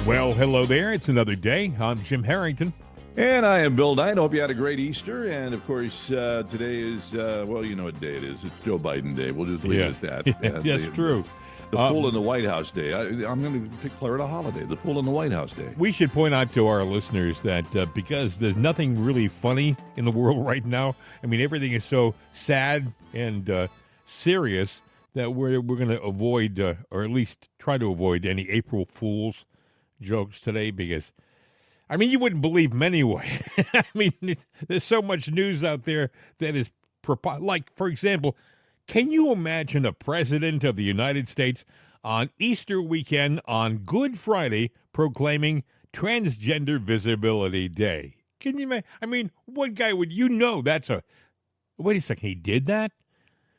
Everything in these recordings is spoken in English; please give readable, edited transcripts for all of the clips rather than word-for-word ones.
Well, hello there. It's another day. I'm Jim Harrington. And I am Bill Knight. Hope you had a great Easter. And, of course, today is, well, you know what day it is. It's Joe Biden Day. We'll just leave it at that. That's true. The Fool in the White House Day. I'm going to declare it a holiday, the Fool in the White House Day. We should point out to our listeners that because there's nothing really funny in the world right now, I mean, everything is so sad and serious that we're going to avoid, or at least try to avoid, any April Fool's jokes today because, I mean, you wouldn't believe them anyway. I mean, there's so much news out there that is, like, for example, can you imagine a president of the United States on Easter weekend on Good Friday proclaiming Transgender Visibility Day? Can you imagine? I mean, what guy would that's a... Wait a second, he did that?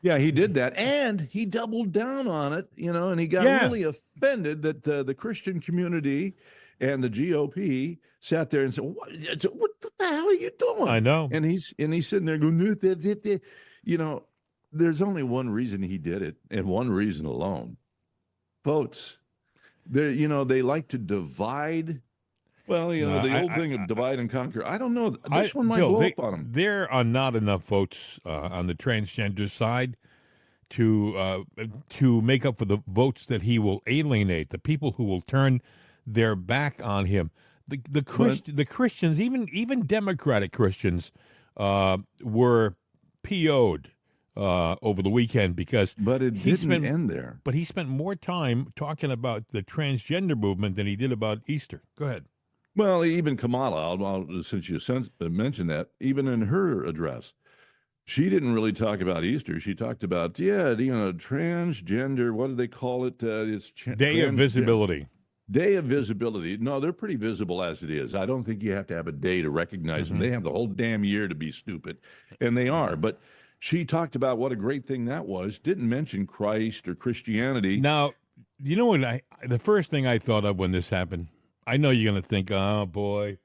Yeah, he did that, and he doubled down on it, and he got really offended that the Christian community and the GOP sat there and said, what the hell are you doing? I know. And he's sitting there going, there's only one reason he did it, and one reason alone. Votes. They like to divide. Well, the old thing of divide and conquer. I don't know. This one might blow up on him. There are not enough votes on the transgender side to make up for the votes that he will alienate, the people who will turn their back on him. The Christians, even Democratic Christians, were PO'd over the weekend because... But it didn't end there. But he spent more time talking about the transgender movement than he did about Easter. Go ahead. Well, even Kamala, since you mentioned that, even in her address, she didn't really talk about Easter. She talked about, transgender, what do they call it? It's Day of Visibility. Day of Visibility. No, they're pretty visible as it is. I don't think you have to have a day to recognize them. They have the whole damn year to be stupid, and they are. But she talked about what a great thing that was, didn't mention Christ or Christianity. Now, you know what? The first thing I thought of when this happened, I know you're going to think, oh, boy.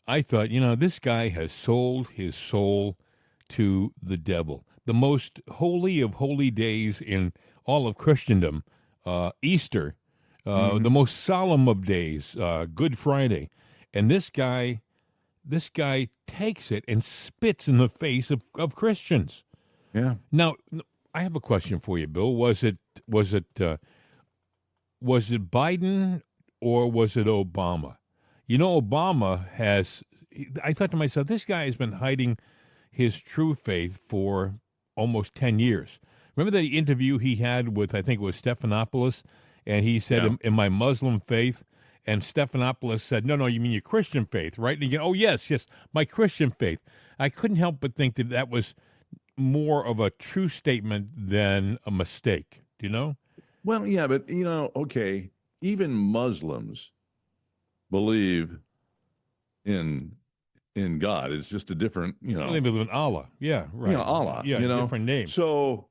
I thought, this guy has sold his soul to the devil. The most holy of holy days in all of Christendom, Easter, the most solemn of days, Good Friday. And this guy takes it and spits in the face of Christians. Yeah. Now, I have a question for you, Bill. Was it Biden or was it Obama? Obama I thought to myself, this guy has been hiding his true faith for almost 10 years. Remember the interview he had with, I think it was Stephanopoulos, and he said, in my Muslim faith, and Stephanopoulos said, no, you mean your Christian faith, right? And he goes, oh, yes, my Christian faith. I couldn't help but think that was more of a true statement than a mistake. Do you know? Well, yeah, but, okay, even Muslims believe in God. It's just a different, They believe in Allah. Yeah, right. Allah. Yeah, different name. So,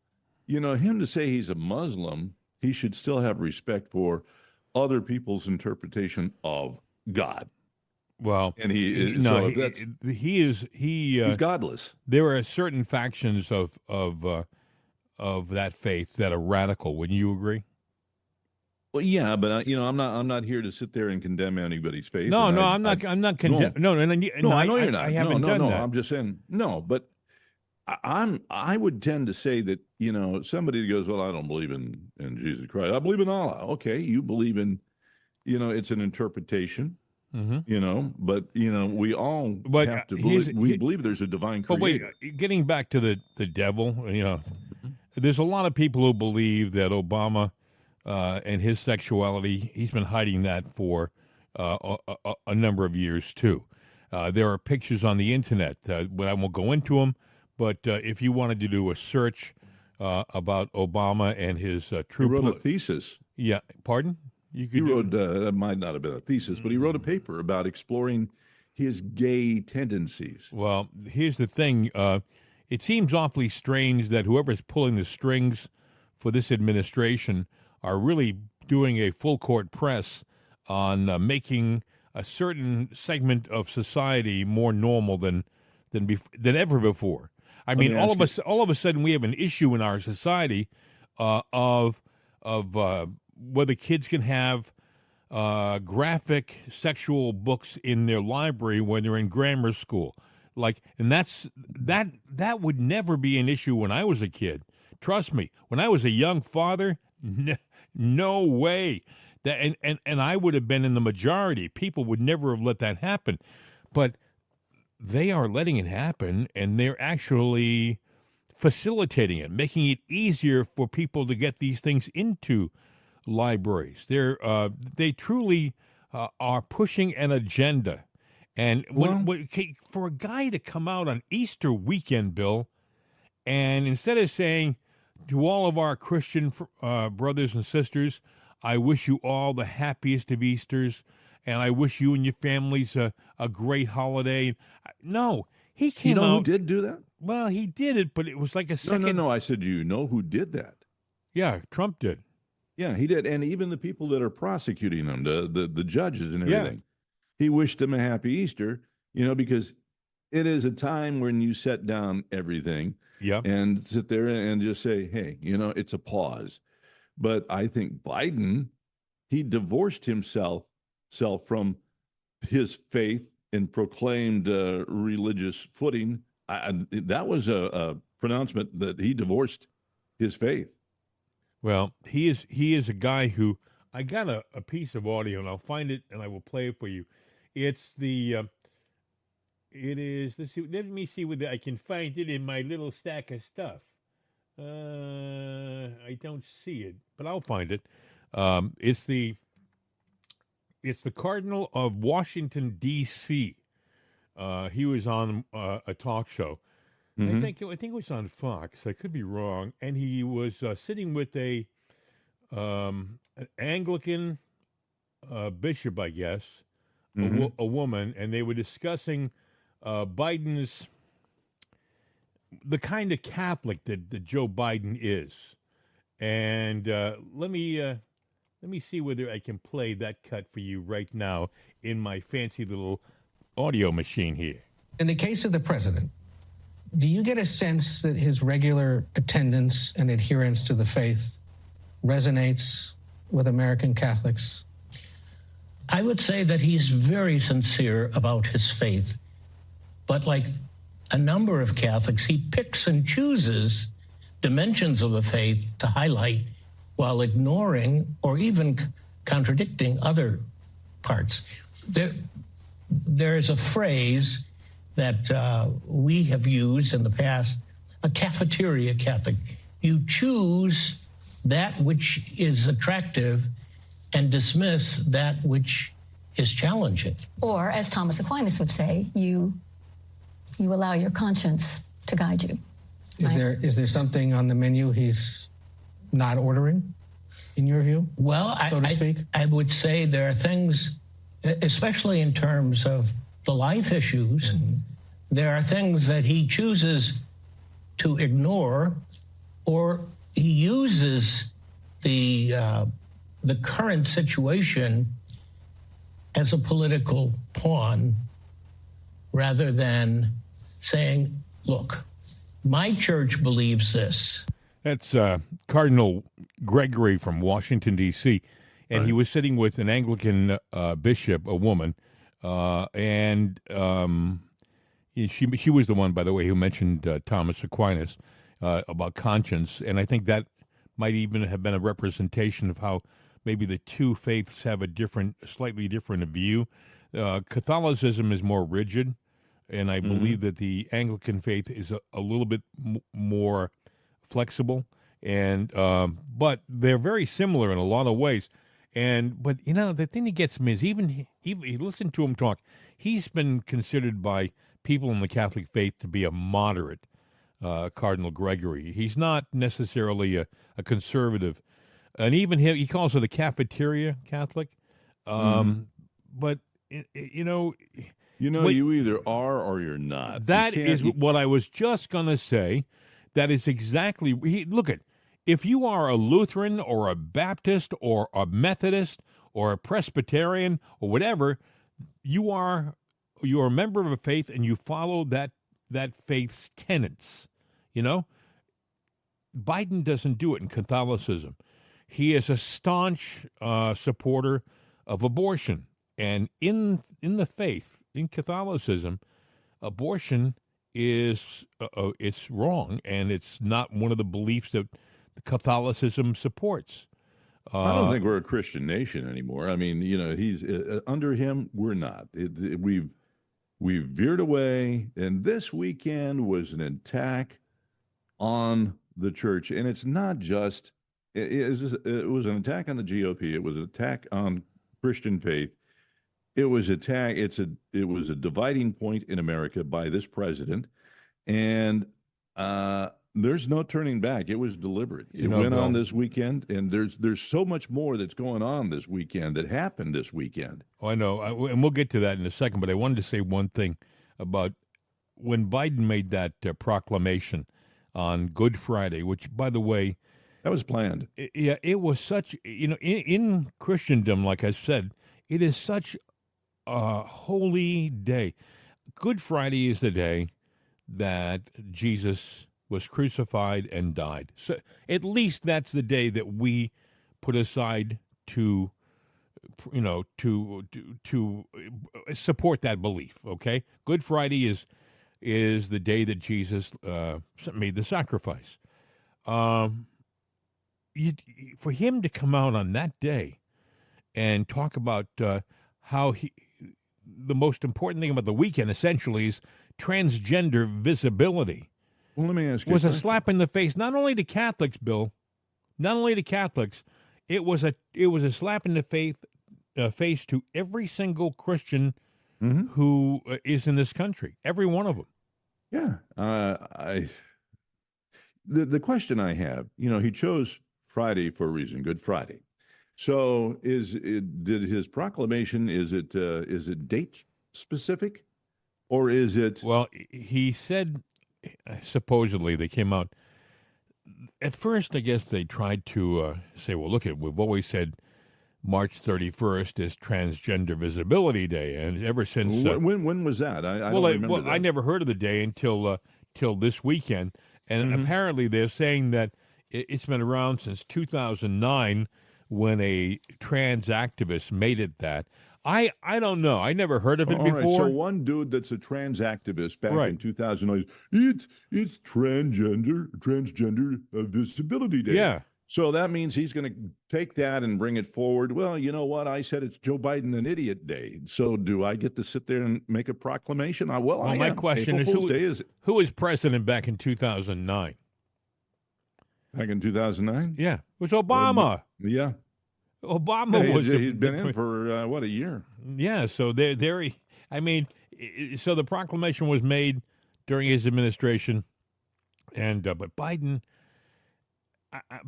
him to say he's a Muslim, he should still have respect for other people's interpretation of God. Well, and he's godless. There are certain factions of that faith that are radical. Wouldn't you agree? Well, yeah, but I'm not here to sit there and condemn anybody's faith. No, I'm not condemning. No, I know you're not. I haven't done that. I'm just saying no, but I would tend to say that somebody goes, well, I don't believe in Jesus Christ. I believe in Allah. Okay, you believe in, it's an interpretation. But we all have to believe. We believe there's a divine creator. But wait, getting back to the devil, there's a lot of people who believe that Obama and his sexuality, he's been hiding that for a number of years too. There are pictures on the internet. But I won't go into them. But if you wanted to do a search about Obama and his true... He wrote a thesis. Yeah, pardon? He wrote, that might not have been a thesis, but he wrote a paper about exploring his gay tendencies. Well, here's the thing. It seems awfully strange that whoever's pulling the strings for this administration are really doing a full court press on making a certain segment of society more normal than ever before. I mean, all of a sudden we have an issue in our society of whether kids can have graphic sexual books in their library when they're in grammar school. And that would never be an issue when I was a kid. Trust me, when I was a young father, no way. And I would have been in the majority. People would never have let that happen. But they are letting it happen, and they're actually facilitating it, making it easier for people to get these things into libraries. They truly are pushing an agenda. And for a guy to come out on Easter weekend, Bill, and instead of saying to all of our Christian brothers and sisters, I wish you all the happiest of Easters, and I wish you and your families a great holiday. No, he came out. You know who did do that? Well, he did it, but it was like a second. No. I said, do you know who did that? Yeah, Trump did. Yeah, he did. And even the people that are prosecuting him, the judges and everything, he wished them a happy Easter, because it is a time when you set down everything and sit there and just say, hey, it's a pause. But I think Biden, he divorced himself from his faith and proclaimed religious footing. That was a pronouncement that he divorced his faith. Well, he is a guy who, I got a piece of audio, and I'll find it and I will play it for you. It's let me see whether I can find it in my little stack of stuff. I don't see it, but I'll find it. It's the Cardinal of Washington, D.C. He was on a talk show. Mm-hmm. I think it was on Fox. I could be wrong. And he was sitting with an Anglican bishop, I guess, a woman, and they were discussing Biden's the kind of Catholic that Joe Biden is. And let me see whether I can play that cut for you right now in my fancy little audio machine here. In the case of the president, do you get a sense that his regular attendance and adherence to the faith resonates with American Catholics? I would say that he's very sincere about his faith, but like a number of Catholics, he picks and chooses dimensions of the faith to highlight while ignoring or even contradicting other parts. There's a phrase that we have used in the past, a cafeteria Catholic. You choose that which is attractive and dismiss that which is challenging. Or, as Thomas Aquinas would say, you allow your conscience to guide you. Is there something on the menu he's not ordering, in your view? Well, so to speak? I would say there are things, especially in terms of the life issues, there are things that he chooses to ignore, or he uses the current situation as a political pawn rather than saying, look, my church believes this. That's Cardinal Gregory from Washington, D.C., and he was sitting with an Anglican bishop, a woman, and she was the one, by the way, who mentioned Thomas Aquinas about conscience, and I think that might even have been a representation of how maybe the two faiths have a slightly different view. Catholicism is more rigid, and I believe that the Anglican faith is a little bit more flexible, and but they're very similar in a lot of ways. But the thing that gets me is even listen to him talk. He's been considered by people in the Catholic faith to be a moderate, Cardinal Gregory. He's not necessarily a conservative, and even he calls it a cafeteria Catholic. But you either are or you're not. That is what I was just going to say. That is exactly. Look at, if you are a Lutheran or a Baptist or a Methodist or a Presbyterian or whatever, you are a member of a faith and you follow that faith's tenets. Biden doesn't do it in Catholicism. He is a staunch supporter of abortion. And in the faith, in Catholicism, abortion is it's wrong, and it's not one of the beliefs that Catholicism supports. I don't think we're a Christian nation anymore. I mean, he's under him. We're not. We've veered away, and this weekend was an attack on the church, and it's not just. It was an attack on the GOP. It was an attack on Christian faith. It was It was a dividing point in America by this president, and there's no turning back. It was deliberate. It went on this weekend, and there's so much more that's going on this weekend that happened this weekend. Oh, I know, and we'll get to that in a second. But I wanted to say one thing about when Biden made that proclamation on Good Friday, which, by the way, that was planned. It was such, in Christendom, like I said, it is such a holy day. Good Friday is the day that Jesus was crucified and died. So at least that's the day that we put aside to support that belief. Okay, Good Friday is the day that Jesus made the sacrifice. For him to come out on that day and talk about how the most important thing about the weekend essentially is transgender visibility. Well, let me ask you. Was a slap in the face, not only to Catholics, Bill, not only to Catholics. It was a slap in the face to every single Christian who is in this country. Every one of them. Yeah. The question I have, he chose Friday for a reason, Good Friday. So did his proclamation, is it date specific, or is it? Well, he said, supposedly they came out. At first, I guess they tried to say, well, look, we've always said March 31st is Transgender Visibility Day, and ever since when was that? I don't remember that. I never heard of the day until this weekend, and apparently they're saying that it's been around since 2009 when a trans activist made it that. I don't know. I never heard of it before. Right, so one dude that's a trans activist back in 2009, it's transgender visibility day. Yeah. So that means he's going to take that and bring it forward. Well, you know what? I said it's Joe Biden an idiot day. So do I get to sit there and make a proclamation? My question is, who was president back in 2009? Back in 2009? Yeah. It was Obama. Yeah. Obama was. He'd been in for, a year? Yeah. So so the proclamation was made during his administration. And but Biden,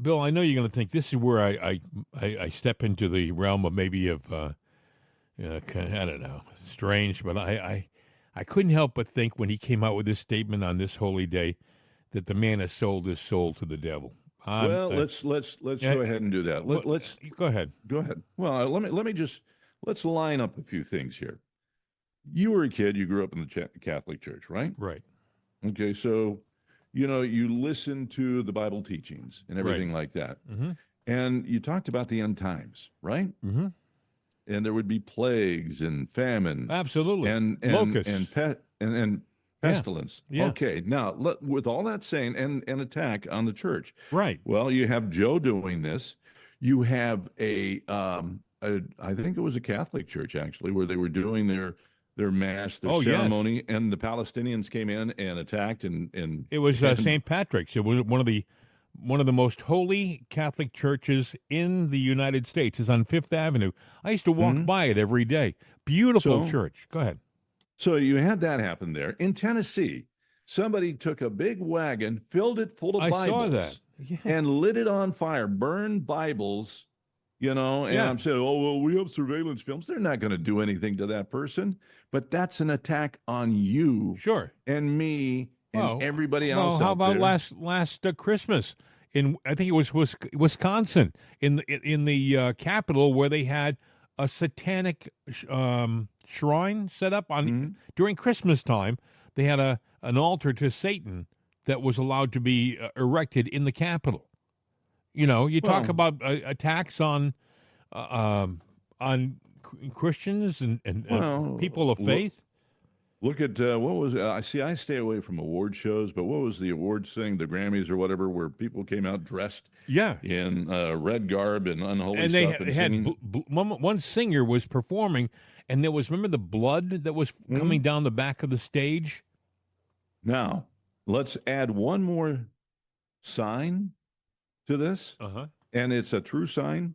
Bill, I know you're going to think this is where I step into the realm of maybe of, I don't know, strange, but I couldn't help but think when he came out with this statement on this holy day that the man has sold his soul to the devil. Well, let's go ahead and do that. Let's go ahead. Go ahead. Well, let's line up a few things here. You were a kid. You grew up in the Catholic Church, right? Right. Okay, so you listened to the Bible teachings and everything like that, and you talked about the end times, right? Mm-hmm. And there would be plagues and famine, absolutely, and locusts and pestilence. Yeah. Okay. Now, with all that saying, and attack on the church. Right. Well, you have Joe doing this. You have I think it was a Catholic church, actually, where they were doing their mass, their ceremony, and the Palestinians came in and attacked. And it was St. Patrick's. It was one of the most holy Catholic churches in the United States. It's on Fifth Avenue. I used to walk by it every day. Beautiful church. Go ahead. So you had that happen there. In Tennessee, somebody took a big wagon, filled it full of Bibles. I saw that. Yeah. And lit it on fire, burned Bibles, and I'm saying, oh, well, we have surveillance films. They're not going to do anything to that person. But that's an attack on you and me and everybody else. How about there. last Christmas I think it was Wisconsin, in the Capitol, where they had a satanic shrine set up on during Christmas time. They had an altar to Satan that was allowed to be erected in the Capitol. You talk about attacks on Christians and Well, people of faith. Look at what was I see. I stay away from award shows, but what was the awards thing, the Grammys or whatever, where people came out dressed Yeah, in red garb and unholy and stuff they and had singing? one singer was performing, and there was, remember the blood that was coming down the back of the stage. Now, let's add one more sign to this, and it's a true sign.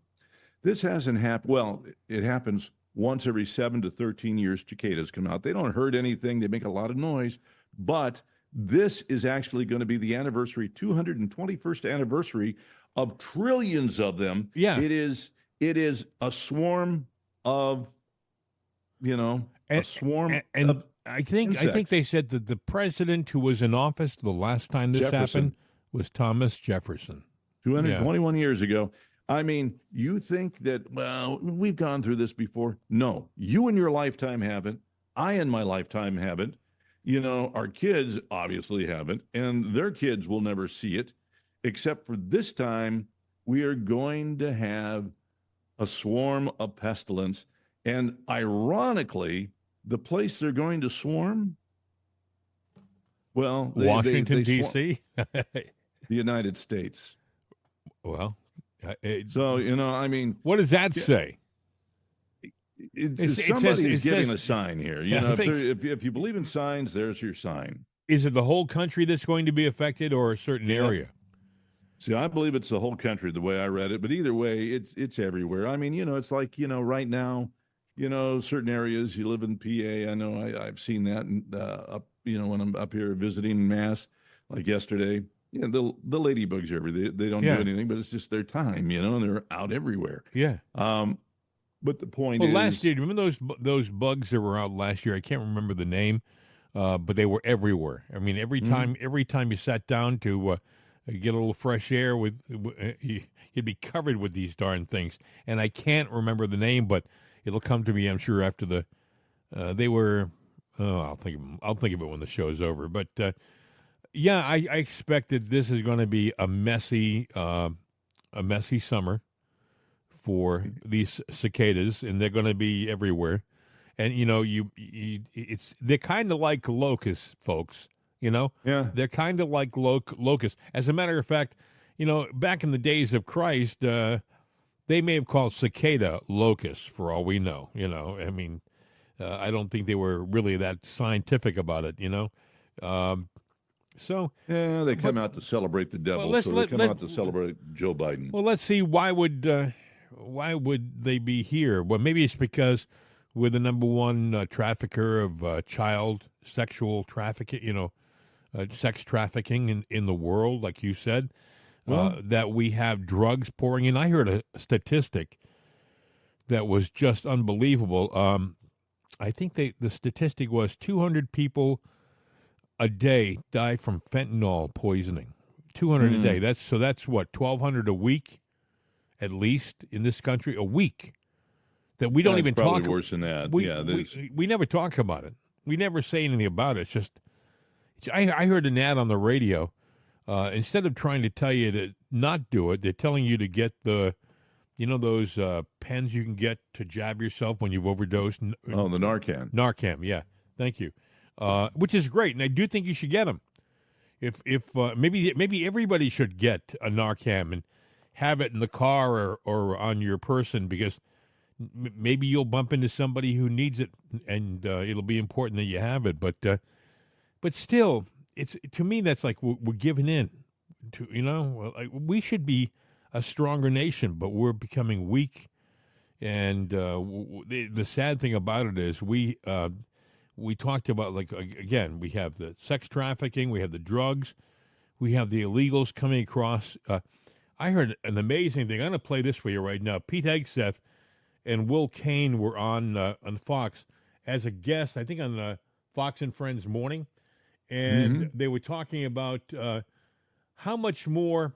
This hasn't happened. Well, it happens once every 7 to 13 years. Cicadas come out. They don't hurt anything. They make a lot of noise. But this is actually going to be the anniversary, 221st anniversary of trillions of them. Yeah. It is a swarm of, a swarm of I think insects. they said that the president who was in office the last time this Jefferson. happened was Thomas Jefferson. 221 years ago. I mean, you think that, well, we've gone through this before. No, you in your lifetime haven't. I in my lifetime haven't. Our kids obviously haven't, and their kids will never see it, except for this time we are going to have a swarm of pestilence. And ironically, the place they're going to swarm, well, Washington, they D.C.? the United States. Well, So, I mean, what does that say? Somebody is giving says, a sign here. If you believe in signs, there's your sign. Is it the whole country that's going to be affected or a certain area? See, I believe it's the whole country the way I read it, but either way, it's everywhere. I mean, it's like, right now, certain areas, you live in PA. I know I've seen that up, when I'm up here visiting Mass, like yesterday. The ladybugs are everywhere. They don't do anything, but it's just their time, and they're out everywhere. Yeah. But the point is, last year, remember those bugs that were out last year? I can't remember the name, but they were everywhere. I mean, every time you sat down to get a little fresh air, you'd be covered with these darn things. And I can't remember the name, but it'll come to me, I'm sure, after they were. I'll think of it when the show's over. But yeah, I expect that this is going to be a messy summer for these cicadas, and they're going to be everywhere. And they're kind of like locusts, folks. Yeah, they're kind of like locusts. As a matter of fact, back in the days of Christ, they may have called cicada locusts for all we know. I mean, I don't think they were really that scientific about it. So yeah, they come out to celebrate the devil. Well, so they come out to celebrate Joe Biden. Well, let's see. Why would they be here? Well, maybe it's because we're the number one trafficker of child sexual trafficking. Sex trafficking in the world, like you said. That we have drugs pouring in. I heard a statistic that was just unbelievable. I think the statistic was 200 people a day die from fentanyl poisoning. 200 a day. That's what, 1,200 a week, at least in this country, a week. That we don't even talk. Probably worse than that. We never talk about it. We never say anything about it. It's just, I heard an ad on the radio. Instead of trying to tell you to not do it, they're telling you to get those pens you can get to jab yourself when you've overdosed. Oh, the Narcan. Narcan, yeah. Thank you. Which is great, and I do think you should get them. If maybe everybody should get a Narcan and have it in the car or on your person, because maybe you'll bump into somebody who needs it, and it'll be important that you have it. But still, to me that's like we're giving in. We should be a stronger nation, but we're becoming weak. And the sad thing about it is we talked about, like, again, we have the sex trafficking, we have the drugs, we have the illegals coming across. I heard an amazing thing. I'm going to play this for you right now. Pete Hegseth and Will Cain were on Fox as a guest, I think on Fox and Friends Morning, and they were talking about how much more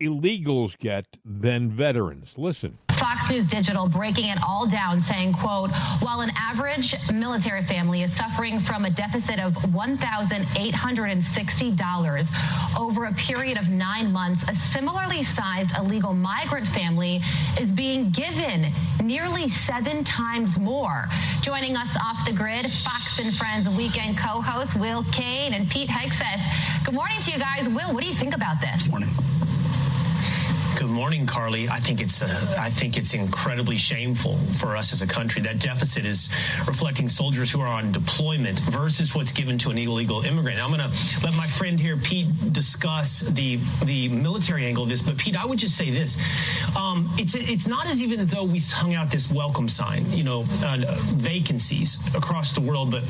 illegals get than veterans. Listen. Fox News Digital breaking it all down, saying, quote, while an average military family is suffering from a deficit of $1,860 over a period of 9 months, a similarly sized illegal migrant family is being given nearly 7 times more. Joining us off the grid, Fox and Friends weekend co-hosts Will Kane and Pete Hegseth. Good morning to you guys. Will, what do you think about this? Good morning. Good morning, Carly. I think it's incredibly shameful for us as a country. That deficit is reflecting soldiers who are on deployment versus what's given to an illegal immigrant. I'm going to let my friend here, Pete, discuss the military angle of this. But Pete, I would just say this: it's not as even though we hung out this welcome sign, vacancies across the world, but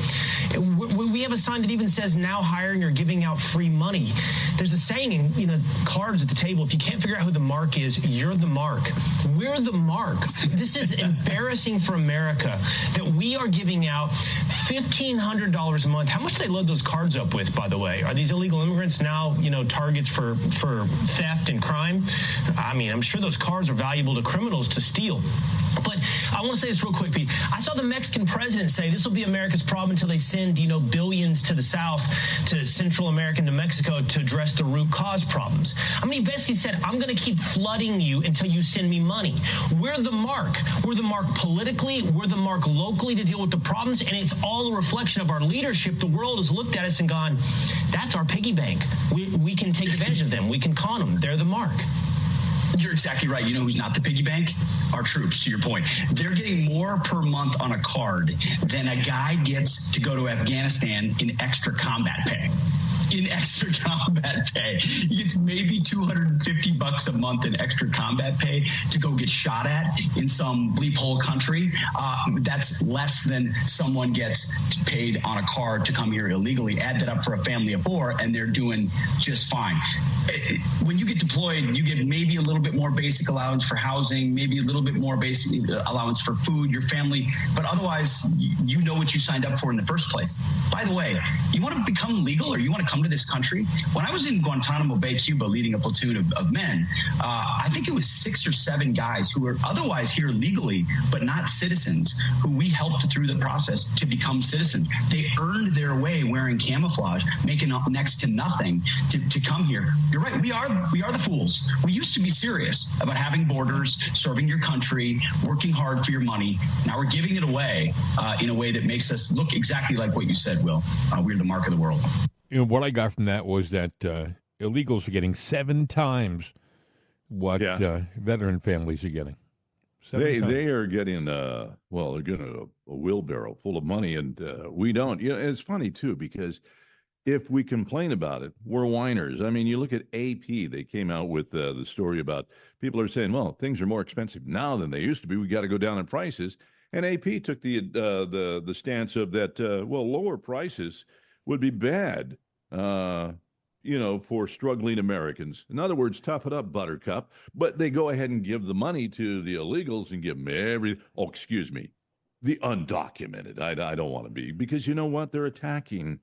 we have a sign that even says now hiring or giving out free money. There's a saying in cards at the table: if you can't figure out who the mark is, you're the mark. We're the mark. This is embarrassing for America that we are giving out $1,500 a month. How much do they load those cards up with, by the way? Are these illegal immigrants now, targets for theft and crime? I mean, I'm sure those cards are valuable to criminals to steal. But I want to say this real quick, Pete. I saw the Mexican president say this will be America's problem until they send, billions to the South, to Central America and to Mexico to address the root cause problems. I mean, he basically said, I'm going to keep flooding you until you send me money. We're the mark. We're the mark politically. We're the mark locally to deal with the problems. And it's all a reflection of our leadership. The world has looked at us and gone, that's our piggy bank. We can take advantage of them. We can con them. They're the mark. You're exactly right. You know who's not the piggy bank? Our troops, to your point. They're getting more per month on a card than a guy gets to go to Afghanistan in extra combat pay. In extra combat pay. He gets maybe $250 a month in extra combat pay to go get shot at in some bleep hole country. That's less than someone gets paid on a card to come here illegally. Add that up for a family of 4, and they're doing just fine. When you get deployed, you get maybe a little bit more basic allowance for housing, maybe a little bit more basic allowance for food, your family, but otherwise, you know what you signed up for in the first place. By the way, you want to become legal or you want to come to this country? When I was in Guantanamo Bay, Cuba, leading a platoon of men, I think it was 6 or 7 guys who were otherwise here legally, but not citizens, who we helped through the process to become citizens. They earned their way wearing camouflage, making up next to nothing to come here. You're right. We are the fools. We used to be serious about having borders, serving your country, working hard for your money. Now we're giving it away in a way that makes us look exactly like what you said, Will. We're the mark of the world. What I got from that was that illegals are getting 7 times what veteran families are getting. They are getting, they're getting a wheelbarrow full of money, and we don't. It's funny, too, because if we complain about it, we're whiners. I mean, you look at AP, they came out with the story about people are saying, well, things are more expensive now than they used to be. We got to go down in prices. And AP took the stance of that, lower prices would be bad, for struggling Americans. In other words, tough it up, Buttercup. But they go ahead and give the money to the illegals and give them the undocumented. I don't want to be, because you know what? They're attacking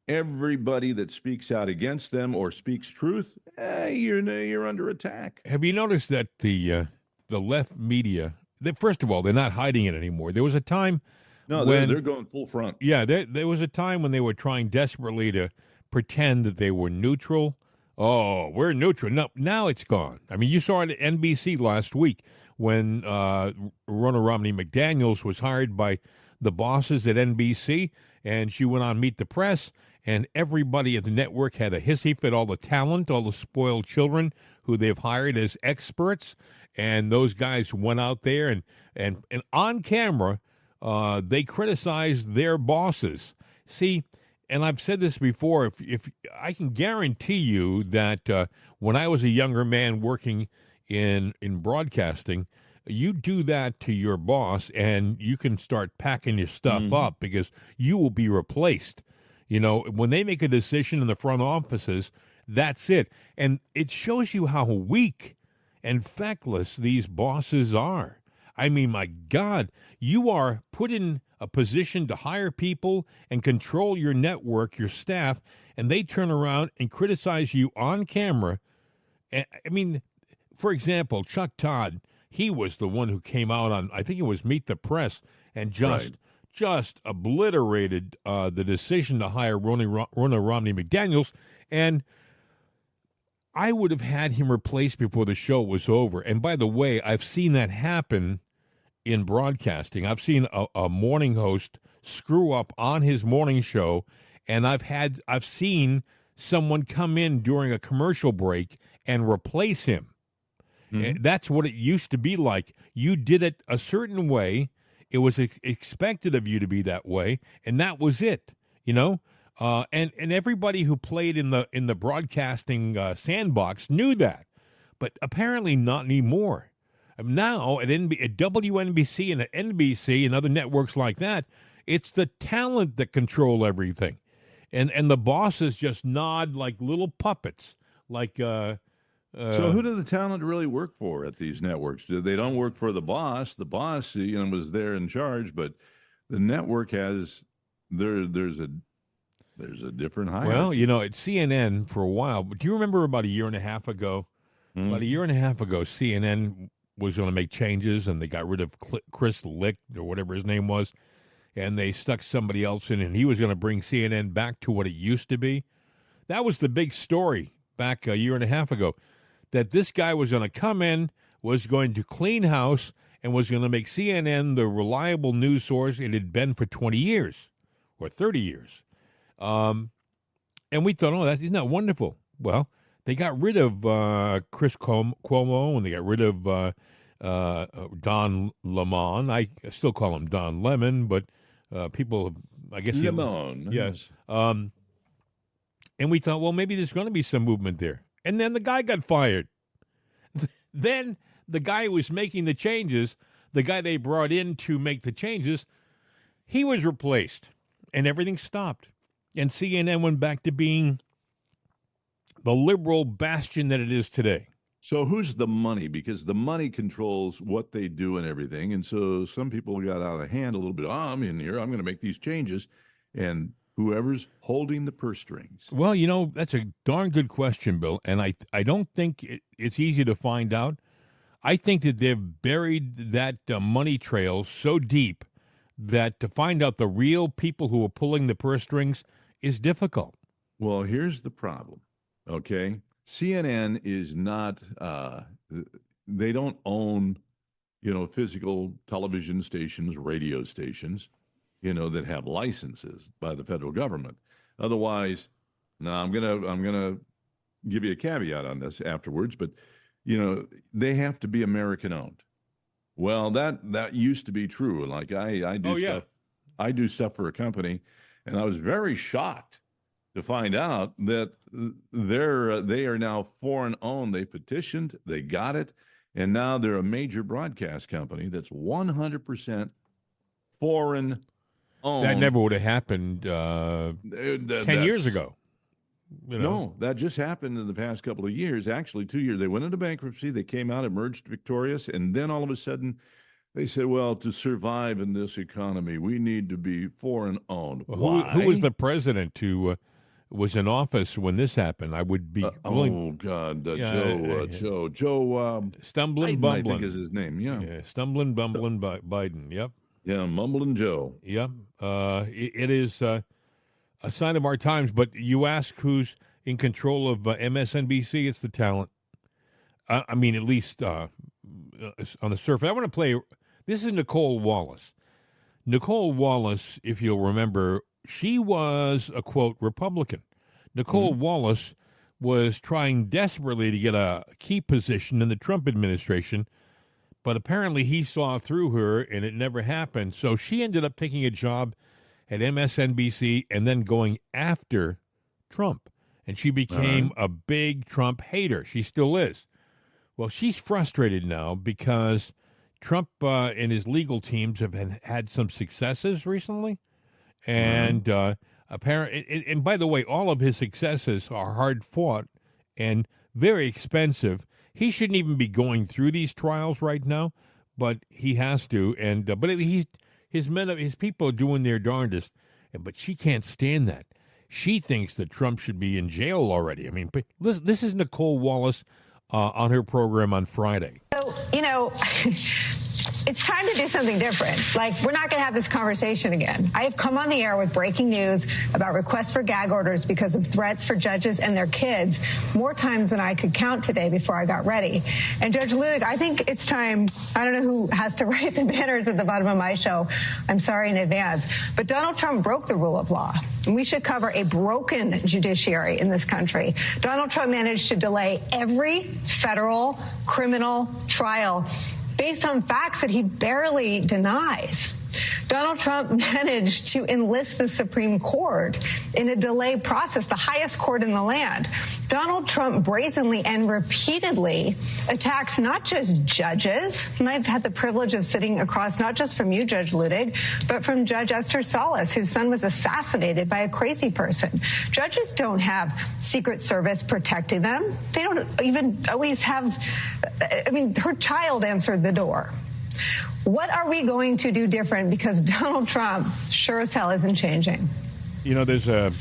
everybody that speaks out against them or speaks truth. You're under attack. Have you noticed that the left media, first of all, they're not hiding it anymore. There was a time they're going full front. Yeah, there was a time when they were trying desperately to pretend that they were neutral. Oh, we're neutral. No, now it's gone. I mean, you saw it at NBC last week when Ronna Romney McDaniels was hired by the bosses at NBC, and she went on Meet the Press, and everybody at the network had a hissy fit, all the talent, all the spoiled children who they've hired as experts, and those guys went out there and on camera, they criticized their bosses. See, and I've said this before, if I can guarantee you that when I was a younger man working in broadcasting, you do that to your boss and you can start packing your stuff up because you will be replaced. When they make a decision in the front offices, that's it. And it shows you how weak and feckless these bosses are. I mean, my God, you are put in a position to hire people and control your network, your staff, and they turn around and criticize you on camera I mean, for example, Chuck Todd, he was the one who came out on, I think it was Meet the Press, and just obliterated the decision to hire Ronna Romney McDaniels, and I would have had him replaced before the show was over. And by the way, I've seen that happen in broadcasting. I've seen a morning host screw up on his morning show, and I've seen someone come in during a commercial break and replace him. Mm-hmm. That's what it used to be like. You did it a certain way. It was expected of you to be that way, and that was it. You know, and everybody who played in the broadcasting sandbox knew that, but apparently not anymore. Now at WNBC and at NBC and other networks like that, it's the talent that control everything, and the bosses just nod like little puppets. Like, so who do the talent really work for at these networks? They don't work for the boss. The boss, was there in charge, but the network has there's a different hierarchy. Well, at CNN for a while. Do you remember about a year and a half ago? Mm-hmm. About a year and a half ago, CNN was going to make changes, and they got rid of Chris Licht or whatever his name was, and they stuck somebody else in, and he was going to bring CNN back to what it used to be. That was the big story back a year and a half ago, that this guy was going to come in, was going to clean house, and was going to make CNN the reliable news source it had been for 20 years or 30 years. And we thought, isn't that wonderful? Well, they got rid of Chris Cuomo, and they got rid of Don Lemon. I still call him Don Lemon, but people, I guess... Lemon. Yes. And we thought, well, maybe there's going to be some movement there. And then the guy got fired. Then the guy who was making the changes, the guy they brought in to make the changes, he was replaced, and everything stopped. And CNN went back to being the liberal bastion that it is today. So who's the money? Because the money controls what they do and everything. And so some people got out of hand a little bit. I'm in here. I'm going to make these changes. And whoever's holding the purse strings. Well, that's a darn good question, Bill. And I don't think it's easy to find out. I think that they've buried that money trail so deep that to find out the real people who are pulling the purse strings is difficult. Well, here's the problem. Okay, CNN is not, they don't own, physical television stations, radio stations, that have licenses by the federal government. Otherwise, now I'm gonna give you a caveat on this afterwards, but, they have to be American owned. Well, that used to be true. Like I do stuff. I do stuff for a company, and I was very shocked to find out that they are now foreign owned. They petitioned, they got it, and now they're a major broadcast company that's 100% foreign owned. That never would have happened 10 years ago. No, that just happened in the past couple of years. Actually, 2 years. They went into bankruptcy. They came out, emerged victorious, and then all of a sudden they said, well, to survive in this economy, we need to be foreign owned. Well, who was the president who was in office when this happened? I would be willing. Oh God, Joe. Stumbling, Biden, bumbling. I think is his name. Yeah, stumbling, bumbling, Biden. Yep. Yeah, mumbling Joe. Yep. It is a sign of our times. But you ask who's in control of MSNBC? It's the talent. I mean, at least on the surface. I want to play. This is Nicole Wallace. Nicole Wallace, if you'll remember, she was a, quote, Republican. Nicole Wallace was trying desperately to get a key position in the Trump administration, but apparently he saw through her and it never happened. So she ended up taking a job at MSNBC and then going after Trump. And she became a big Trump hater. She still is. Well, she's frustrated now because Trump and his legal teams have had some successes recently. And apparently, and by the way, all of his successes are hard fought and very expensive. He shouldn't even be going through these trials right now, but he has to. And but his people are doing their darndest. But she can't stand that. She thinks that Trump should be in jail already. I mean, this is Nicole Wallace on her program on Friday. So, it's time to do something different. Like, we're not going to have this conversation again. I have come on the air with breaking news about requests for gag orders because of threats for judges and their kids more times than I could count today before I got ready. And Judge Ludig, I think it's time, I don't know who has to write the banners at the bottom of my show. I'm sorry in advance. But Donald Trump broke the rule of law. And we should cover a broken judiciary in this country. Donald Trump managed to delay every federal criminal trial based on facts that he barely denies. Donald Trump managed to enlist the Supreme Court in a delay process, the highest court in the land. Donald Trump brazenly and repeatedly attacks not just judges, and I've had the privilege of sitting across not just from you, Judge Ludig, but from Judge Esther Salas, whose son was assassinated by a crazy person. Judges don't have Secret Service protecting them. They don't even always have, her child answered the door. What are we going to do different? Because Donald Trump sure as hell isn't changing. There's a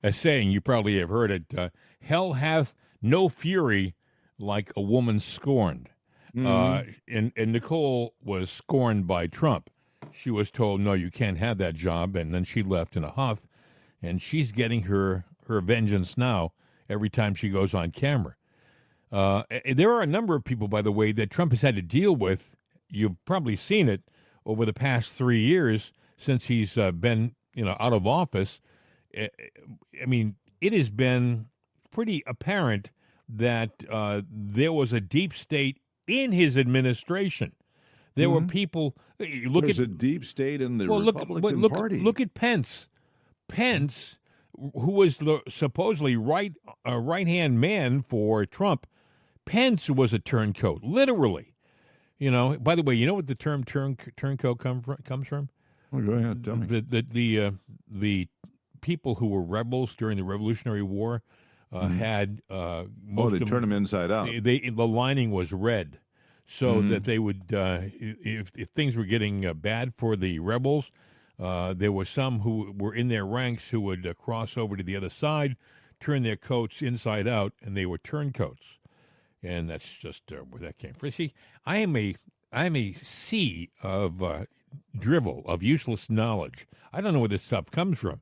a saying, you probably have heard it, hell hath no fury like a woman scorned. And Nicole was scorned by Trump. She was told, no, you can't have that job, and then she left in a huff, and she's getting her vengeance now every time she goes on camera. There are a number of people, by the way, that Trump has had to deal with. You've probably seen it over the past 3 years since he's been, out of office. It has been pretty apparent that there was a deep state in his administration. There were people. There's a deep state in the Republican Party. Look at Pence. Pence, who was the supposedly right-hand man for Trump. Pence was a turncoat, literally. By the way, you know what the term turncoat comes from? Well, go ahead, tell me. The people who were rebels during the Revolutionary War had they turned them inside out. The lining was red, so that they would, if things were getting bad for the rebels, there were some who were in their ranks who would cross over to the other side, turn their coats inside out, and they were turncoats. And that's just where that came from. See, I am a sea of drivel, of useless knowledge. I don't know where this stuff comes from.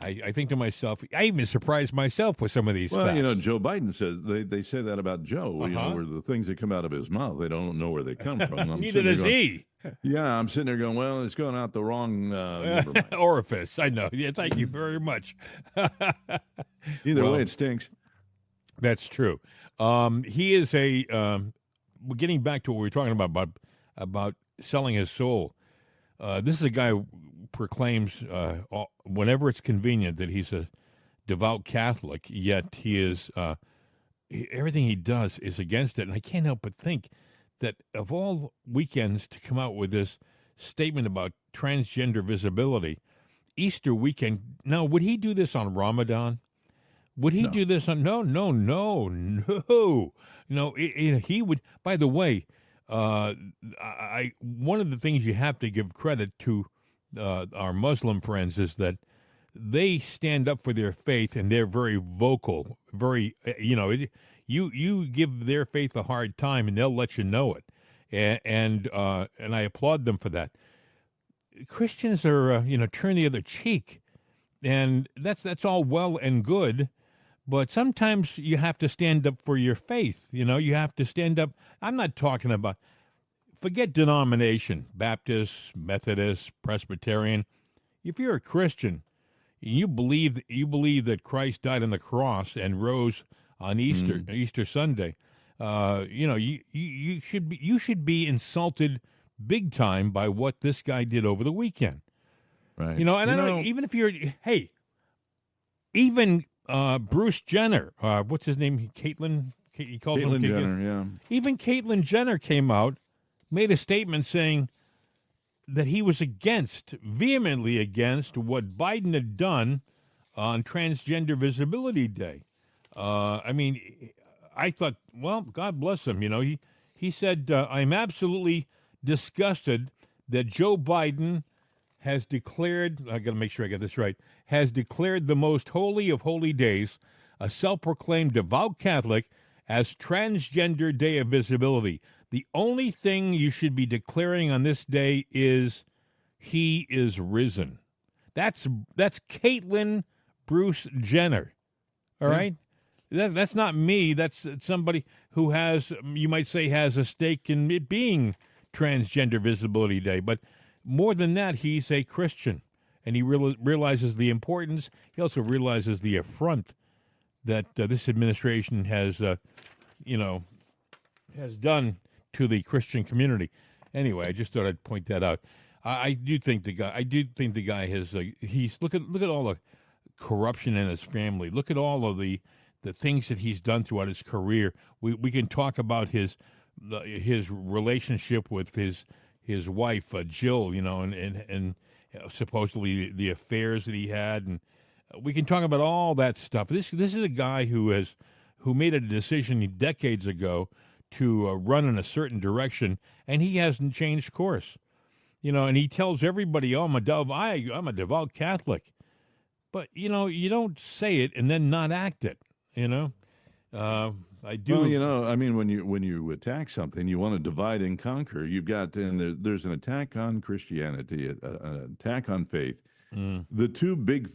I think to myself, I even surprised myself with some of these facts. Joe Biden says, they say that about Joe, where the things that come out of his mouth, they don't know where they come from. Neither does he. Yeah, I'm sitting there going, well, it's going out the wrong orifice. I know. Yeah, thank you very much. Either way, it stinks. That's true. He is getting back to what we were talking about selling his soul. This is a guy who proclaims whenever it's convenient that he's a devout Catholic, yet he is everything he does is against it. And I can't help but think that of all weekends to come out with this statement about transgender visibility, Easter weekend. Now, would he do this on Ramadan? Would he do this on? No. He would. By the way, one of the things you have to give credit to our Muslim friends is that they stand up for their faith and they're very vocal. Very, you give their faith a hard time and they'll let you know it, and I applaud them for that. Christians are, turn the other cheek, and that's all well and good. But sometimes you have to stand up for your faith. You have to stand up. I'm not talking about, forget denomination, Baptist, Methodist, Presbyterian. If you're a Christian, you believe that Christ died on the cross and rose on Easter Sunday. You should be insulted big time by what this guy did over the weekend. Right. Even if you're, even Bruce Jenner, what's his name? Caitlyn. He calls him Caitlyn Jenner. Yeah. Even Caitlyn Jenner came out, made a statement saying that he was vehemently against what Biden had done on Transgender Visibility Day. I thought, well, God bless him. He said, I'm absolutely disgusted that Joe Biden has declared, I got to make sure I get this right, has declared the most holy of holy days, a self-proclaimed devout Catholic, as Transgender Day of Visibility. The only thing you should be declaring on this day is he is risen. That's Caitlyn Bruce Jenner. All right? That's not me. That's somebody who has, you might say, has a stake in it being Transgender Visibility Day. But more than that, he's a Christian. And he realizes the importance. He also realizes the affront that this administration has, has done to the Christian community. Anyway, I just thought I'd point that out. I do think the guy has. He's look at all the corruption in his family. Look at all of the things that he's done throughout his career. We can talk about his relationship with his wife Jill, and supposedly the affairs that he had, and we can talk about all that stuff. This is a guy who made a decision decades ago to run in a certain direction, and he hasn't changed course. And he tells everybody, "Oh, I'm a devout Catholic," but you don't say it and then not act it. I do. Well, I mean, when you attack something, you want to divide and conquer. You've got, and there's an attack on Christianity, an attack on faith. The two big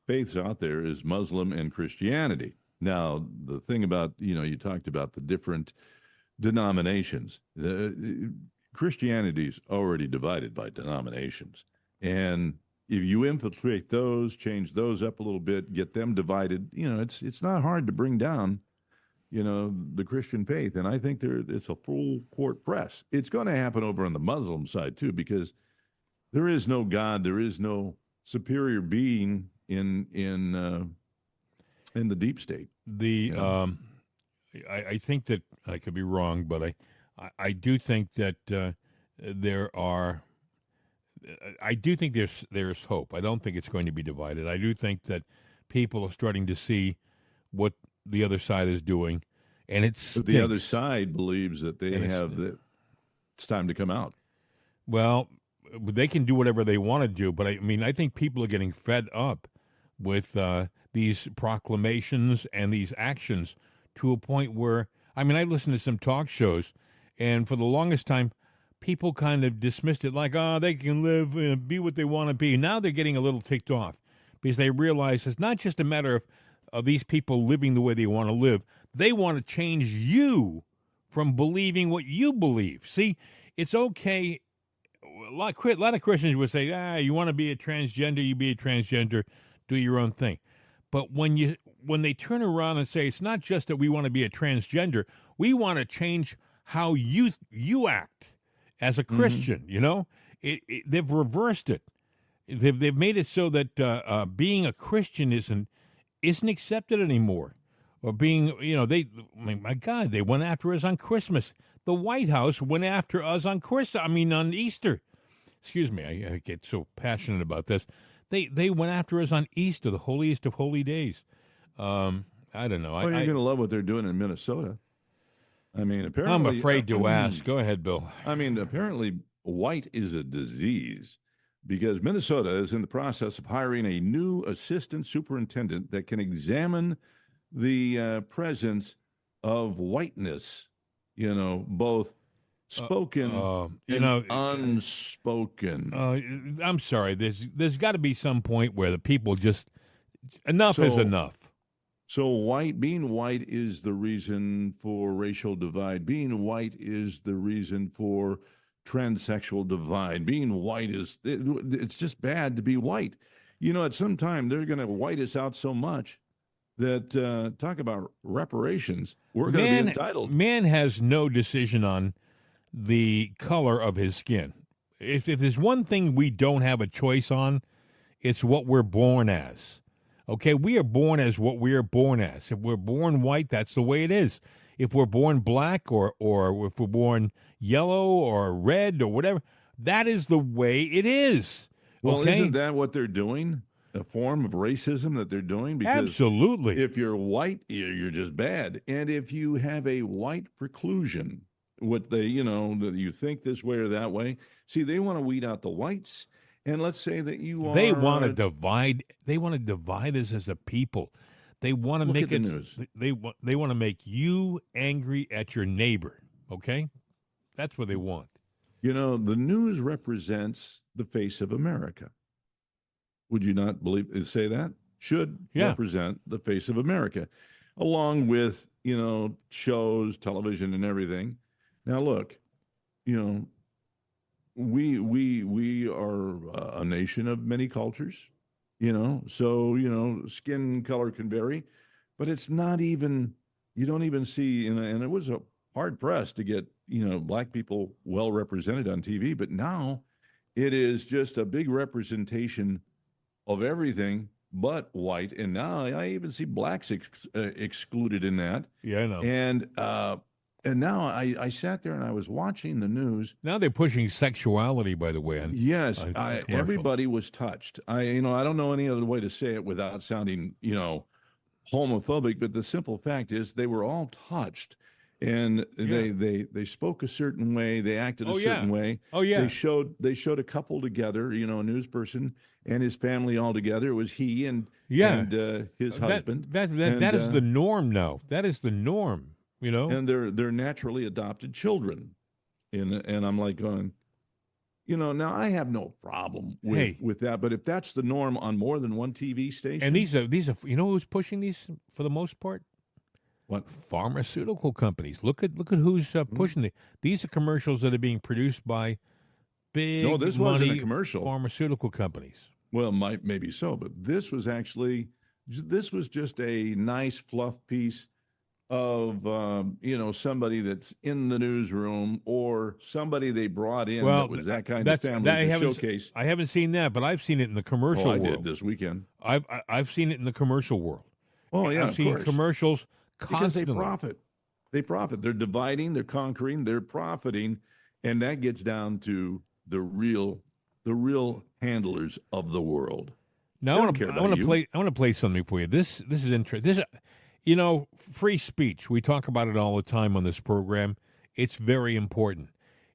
faiths out there is Muslim and Christianity. Now, the thing about, you talked about the different denominations. Christianity's already divided by denominations. And if you infiltrate those, change those up a little bit, get them divided, it's not hard to bring down, the Christian faith. And I think it's a full court press. It's going to happen over on the Muslim side too, because there is no God, there is no superior being in the deep state. I think that I could be wrong, but I do think that I do think there's hope. I don't think it's going to be divided. I do think that people are starting to see what the other side is doing, and the other side believes that it's time to come out. Well, they can do whatever they want to do, but I think people are getting fed up with these proclamations and these actions to a point where, I listen to some talk shows, and for the longest time, people kind of dismissed it like, they can live and be what they want to be. Now they're getting a little ticked off because they realize it's not just a matter of these people living the way they want to live. They want to change you from believing what you believe. See, it's okay. A lot of Christians would say, you want to be a transgender, you be a transgender, do your own thing. But when they turn around and say, it's not just that we want to be a transgender, we want to change how you act as a Christian, they've reversed it. They've made it so that being a Christian isn't accepted anymore. Or being, my God, they went after us on Christmas. The White House went after us on on Easter. Excuse me, I get so passionate about this. They went after us on Easter, the holiest of holy days. I don't know. Well, you're going to love what they're doing in Minnesota. Apparently, I'm afraid to ask. Go ahead, Bill. Apparently, white is a disease because Minnesota is in the process of hiring a new assistant superintendent that can examine the presence of whiteness, both spoken and unspoken. I'm sorry. There's got to be some point where the people just enough is enough. So being white is the reason for racial divide. Being white is the reason for transsexual divide. Being white it's just bad to be white. At some time they're going to white us out so much that talk about reparations. We're going to be entitled. Man has no decision on the color of his skin. If there's one thing we don't have a choice on, it's what we're born as. Okay, we are born as what we are born as. If we're born white, that's the way it is. If we're born black or if we're born yellow or red or whatever, that is the way it is. Well, okay? Isn't that what they're doing? A form of racism that they're doing? Because absolutely. If you're white, you're just bad. And if you have a white preclusion, what that you think this way or that way, see, they want to weed out the whites. And let's say that you are. They want to divide. They want to divide us as a people. They want to Look make at the it. news. They want to make you angry at your neighbor. Okay, that's what they want. You know, the news represents the face of America. Would you not say that? Should represent the face of America, along with, you know, shows, television, and everything. Now, look, you know, we are a nation of many cultures, you know, so, you know, skin color can vary, but it's not even, you don't even see, and it was a hard pressed to get, you know, black people well represented on TV, but now it is just a big representation of everything but white. And now I even see blacks excluded in that. Yeah, I know. And now I sat there and I was watching the news. Now they're pushing sexuality, by the way. Yes, everybody was touched. I don't know any other way to say it without sounding, you know, homophobic, but the simple fact is they were all touched. And they spoke a certain way, they acted a certain way. Oh yeah. They showed a couple together, you know, a news person and his family all together. It was he and his husband. That is the norm now. That is the norm, you know. And they're naturally adopted children. And I'm like going, you know, now I have no problem with that, but if that's the norm on more than one TV station. And these are you know who's pushing these for the most part? What? Pharmaceutical companies. Look at who's pushing these are commercials that are being produced by big this money wasn't a commercial. Pharmaceutical companies. Well, maybe so, but this was just a nice fluff piece of you know, somebody that's in the newsroom or somebody they brought in that was that kind of family to showcase. I haven't seen that, but I've seen it in the commercial world. I did this weekend. I've seen it in the commercial world. Oh yeah, I've seen commercials constantly. Because they profit. They're dividing, they're conquering, they're profiting, and that gets down to the real handlers of the world. Now I want to play something for you. This is interesting. You know, free speech. We talk about it all the time on this program. It's very important.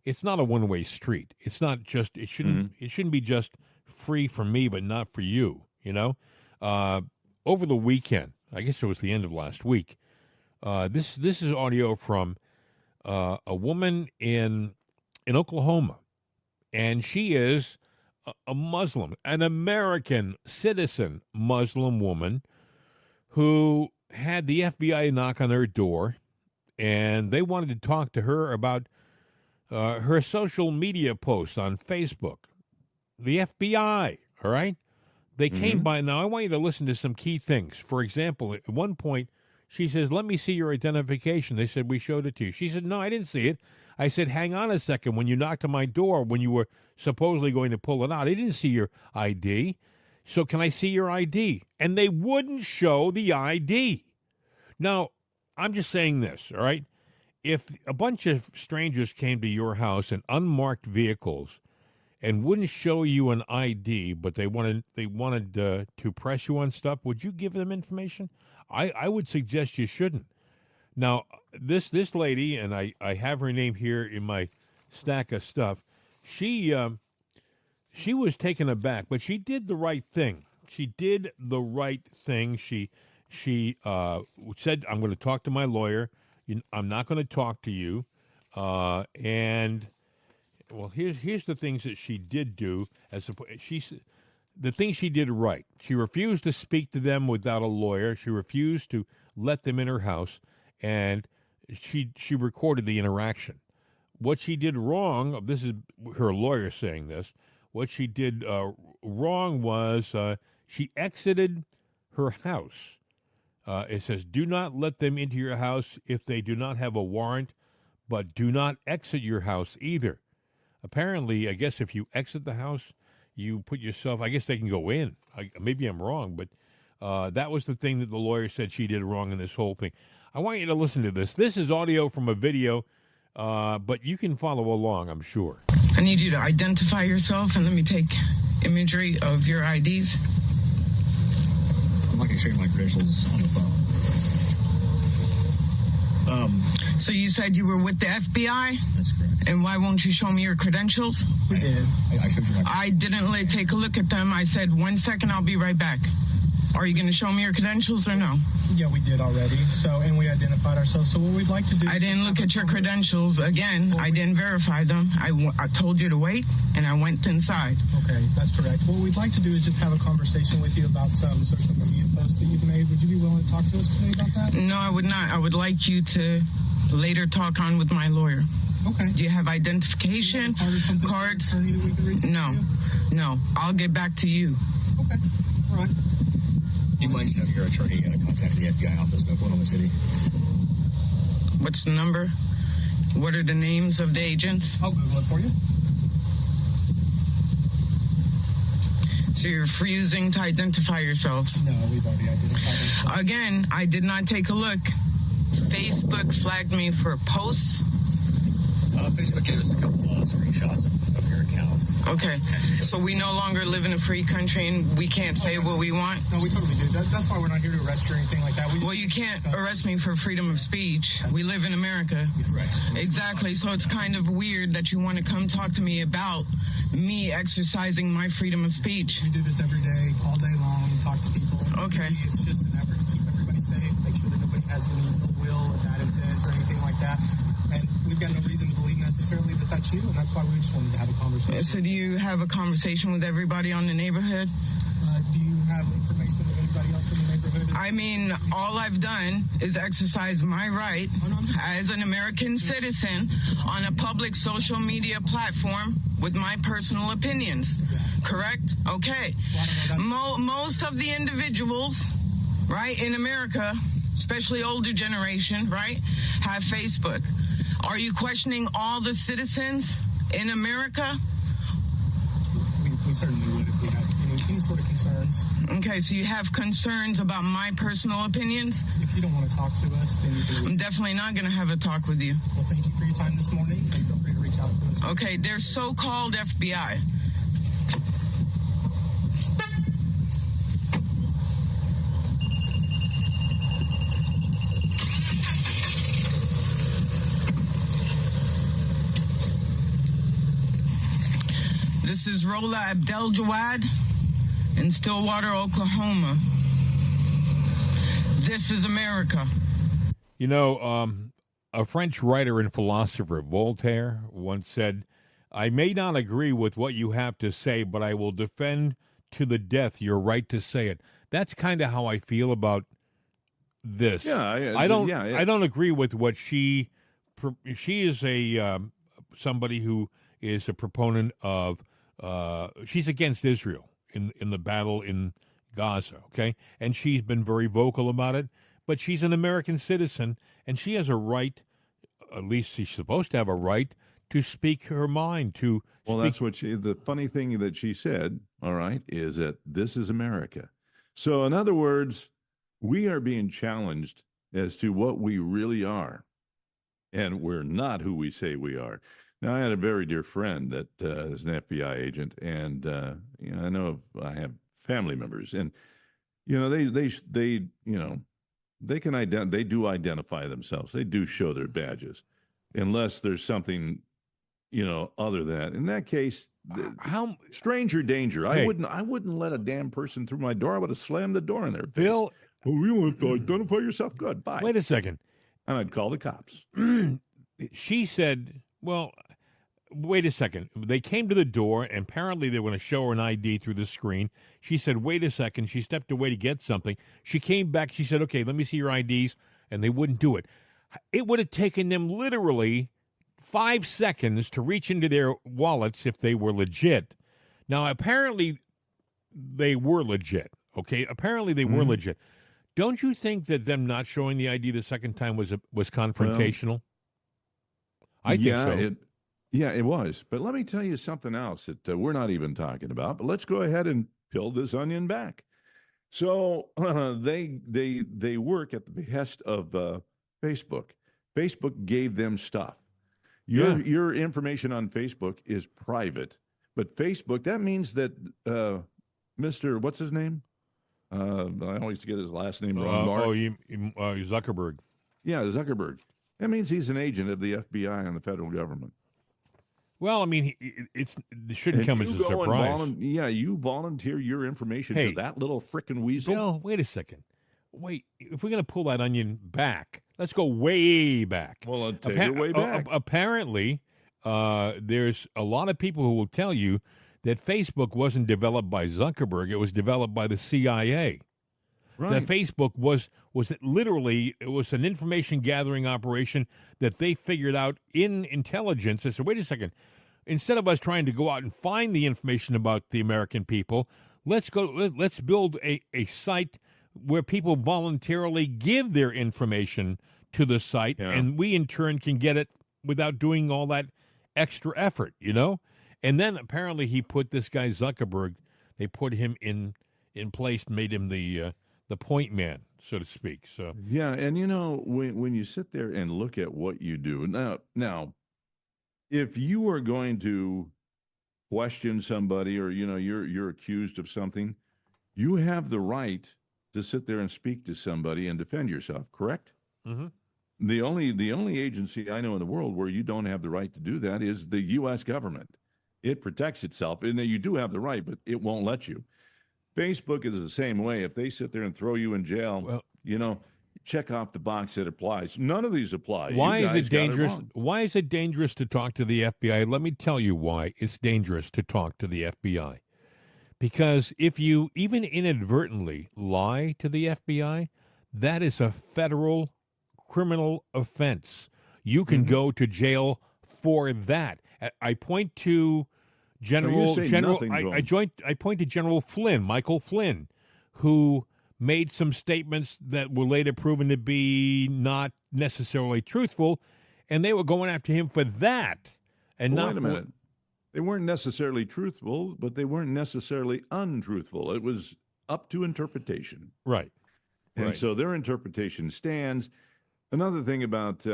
It's not a one-way street. It's not just. It shouldn't be just free for me, but not for you. You know, over the weekend, I guess it was the end of last week. This is audio from a woman in Oklahoma, and she is a Muslim, an American citizen Muslim woman who had the FBI knock on her door, and they wanted to talk to her about her social media posts on Facebook. The FBI, all right? They came by. Now, I want you to listen to some key things. For example, at one point, she says, "Let me see your identification." They said, "We showed it to you." She said, "No, I didn't see it." I said, "Hang on a second. When you knocked on my door, when you were supposedly going to pull it out, I didn't see your ID. So can I see your ID?" And they wouldn't show the ID. Now, I'm just saying this, all right? If a bunch of strangers came to your house in unmarked vehicles and wouldn't show you an ID, but they wanted to press you on stuff, would you give them information? I would suggest you shouldn't. Now, this lady, and I have her name here in my stack of stuff, she was taken aback, but she did the right thing. She did the right thing. She said, "I'm going to talk to my lawyer. I'm not going to talk to you." And well, here's the things that she did do. The thing she did right. She refused to speak to them without a lawyer. She refused to let them in her house, and she recorded the interaction. What she did wrong, this is her lawyer saying this, what she did wrong was she exited her house. It says, "Do not let them into your house if they do not have a warrant, but do not exit your house either." Apparently, I guess if you exit the house, you put yourself, I guess they can go in. Maybe I'm wrong, but that was the thing that the lawyer said she did wrong in this whole thing. I want you to listen to this. This is audio from a video, but you can follow along, I'm sure. I need you to identify yourself and let me take imagery of your IDs. I'm not going to share my credentials on the phone. So you said you were with the FBI? That's correct. And why won't you show me your credentials? We did. I showed you my credentials. I didn't take a look at them. I said, 1 second, I'll be right back. Are you going to show me your credentials or no? Yeah, we did already. So, and we identified ourselves. So what we'd like to do... I didn't look at your credentials. Again, I didn't verify them. I told you to wait, and I went inside. Okay, that's correct. What we'd like to do is just have a conversation with you about some social media posts that you've made. Would you be willing to talk to us today about that? No, I would not. I would like you to later talk on with my lawyer. Okay. Do you have identification cards? No. No. I'll get back to you. Okay. All right. You might have your attorney contact the FBI office in Oklahoma City. What's the number? What are the names of the agents? I'll Google it for you. So you're refusing to identify yourselves? No, we've already identified ourselves. Again, I did not take a look. Facebook flagged me for posts. Facebook gave us a couple of screenshots of your account. Okay, so we no longer live in a free country and we can't say what we want? No, we totally do. That's why we're not here to arrest you or anything like that. Well, you can't arrest me for freedom of speech. We live in America. Right. Exactly, so it's kind of weird that you want to come talk to me about me exercising my freedom of speech. We do this every day, all day long, talk to people. Okay. It's just an effort to keep everybody safe, make sure that nobody has any ill will or bad intent or anything like that. And we've got no reason to believe necessarily that that's you, and that's why we just wanted to have a conversation. So do you have a conversation with everybody on the neighborhood? Do you have information of anybody else in the neighborhood? I mean, all I've done is exercise my right as an American citizen on a public social media platform with my personal opinions. Correct? Okay. Most of the individuals, right, in America, especially older generation, right, have Facebook. Are you questioning all the citizens in America? We certainly would if we had any sort of concerns. Okay, so you have concerns about my personal opinions? If you don't want to talk to us, then you can... I'm definitely not going to have a talk with you. Well, thank you for your time this morning, and feel free to reach out to us. Okay, they're so-called FBI. This is Rola Abdel-Jawad in Stillwater, Oklahoma. This is America. You know, a French writer and philosopher, Voltaire, once said, "I may not agree with what you have to say, but I will defend to the death your right to say it." That's kind of how I feel about this. Yeah, I don't agree with what she is a somebody who is a proponent of. She's against Israel in the battle in Gaza, okay? And she's been very vocal about it, but she's an American citizen, and she has a right, at least she's supposed to have a right, to speak her mind, that's what the funny thing that she said, all right, is that this is America. So in other words, we are being challenged as to what we really are, and we're not who we say we are. Now, I had a very dear friend that is an FBI agent, and I know I have family members, and they can they do identify themselves. They do show their badges, unless there's something other than that. In that case, stranger danger. Hey. I wouldn't let a damn person through my door. I would have slammed the door in their face. Bill, you have to identify yourself. Good, bye. Wait a second, and I'd call the cops. She said, well, wait a second. They came to the door, and apparently they were going to show her an ID through the screen. She said, wait a second. She stepped away to get something. She came back. She said, okay, let me see your IDs, and they wouldn't do it. It would have taken them literally 5 seconds to reach into their wallets if they were legit. Now, apparently they were legit, okay? Apparently they were legit. Don't you think that them not showing the ID the second time was confrontational? I think so. It was. But let me tell you something else that we're not even talking about. But let's go ahead and peel this onion back. So they work at the behest of Facebook. Facebook gave them stuff. Your information on Facebook is private, but Facebook, that means that Mr. What's his name? I always get his last name wrong. Zuckerberg. Yeah, Zuckerberg. That means he's an agent of the FBI and the federal government. Well, I mean, it shouldn't come as a surprise. You volunteer your information to that little frickin' weasel. Bill, wait a second. Wait, if we're going to pull that onion back, let's go way back. Well, I'll take it way back. Apparently, there's a lot of people who will tell you that Facebook wasn't developed by Zuckerberg. It was developed by the CIA. Right. That Facebook was literally, it was an information gathering operation that they figured out in intelligence. They said, wait a second, instead of us trying to go out and find the information about the American people, let's build a site where people voluntarily give their information to the site, and we in turn can get it without doing all that extra effort, you know? And then apparently he put this guy Zuckerberg, they put him in place, made him the point man, so to speak. So yeah, and you know, when you sit there and look at what you do now, if you are going to question somebody, or you know you're accused of something, you have the right to sit there and speak to somebody and defend yourself. Correct? Mm-hmm. The only agency I know in the world where you don't have the right to do that is the U.S. government. It protects itself, and you do have the right, but it won't let you. Facebook is the same way. If they sit there and throw you in jail, well, you know, check off the box that applies. None of these apply. Why is it dangerous? Why is it dangerous to talk to the FBI? Let me tell you why it's dangerous to talk to the FBI. Because if you even inadvertently lie to the FBI, that is a federal criminal offense. You can go to jail for that. I point to I point to General Flynn, Michael Flynn, who made some statements that were later proven to be not necessarily truthful, and they were going after him for that. And wait a minute. They weren't necessarily truthful, but they weren't necessarily untruthful. It was up to interpretation. Right. And so their interpretation stands. Another thing about,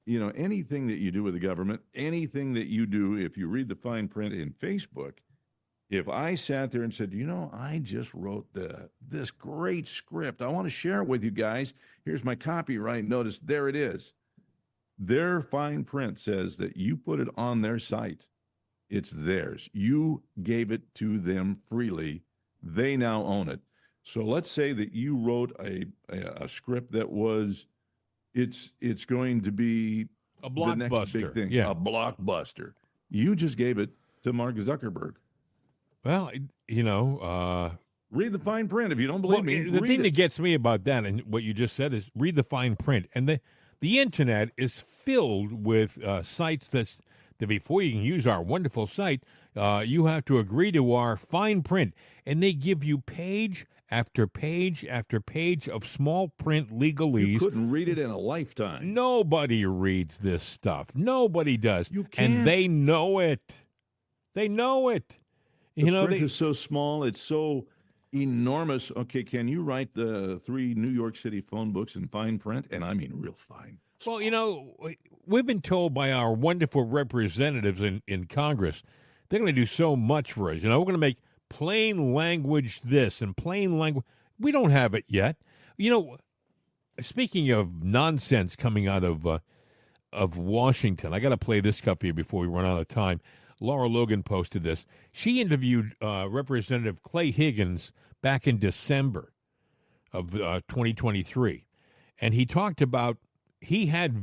anything that you do with the government, anything that you do, if you read the fine print in Facebook, if I sat there and said, I just wrote this great script, I want to share it with you guys. Here's my copyright notice. There it is. Their fine print says that you put it on their site. It's theirs. You gave it to them freely. They now own it. So let's say that you wrote a script that was, it's going to be a blockbuster. The next big thing, a blockbuster. You just gave it to Mark Zuckerberg. Well, read the fine print if you don't believe me. The thing that gets me about that and what you just said is read the fine print. And the internet is filled with sites that before you can use our wonderful site, you have to agree to our fine print. And they give you page after page after page of small print legalese. You couldn't read it in a lifetime. Nobody reads this stuff. Nobody does. You can't. And they know it. They know it. The print is so small. It's so enormous. Okay, can you write the 3 New York City phone books in fine print? And I mean real fine. Well, we've been told by our wonderful representatives in Congress, they're going to do so much for us. We're going to make plain language this and plain language. We don't have it yet. Speaking of nonsense coming out of Washington, I got to play this stuff for you before we run out of time. Laura Logan posted this. She interviewed Representative Clay Higgins back in December of 2023, and he talked about he had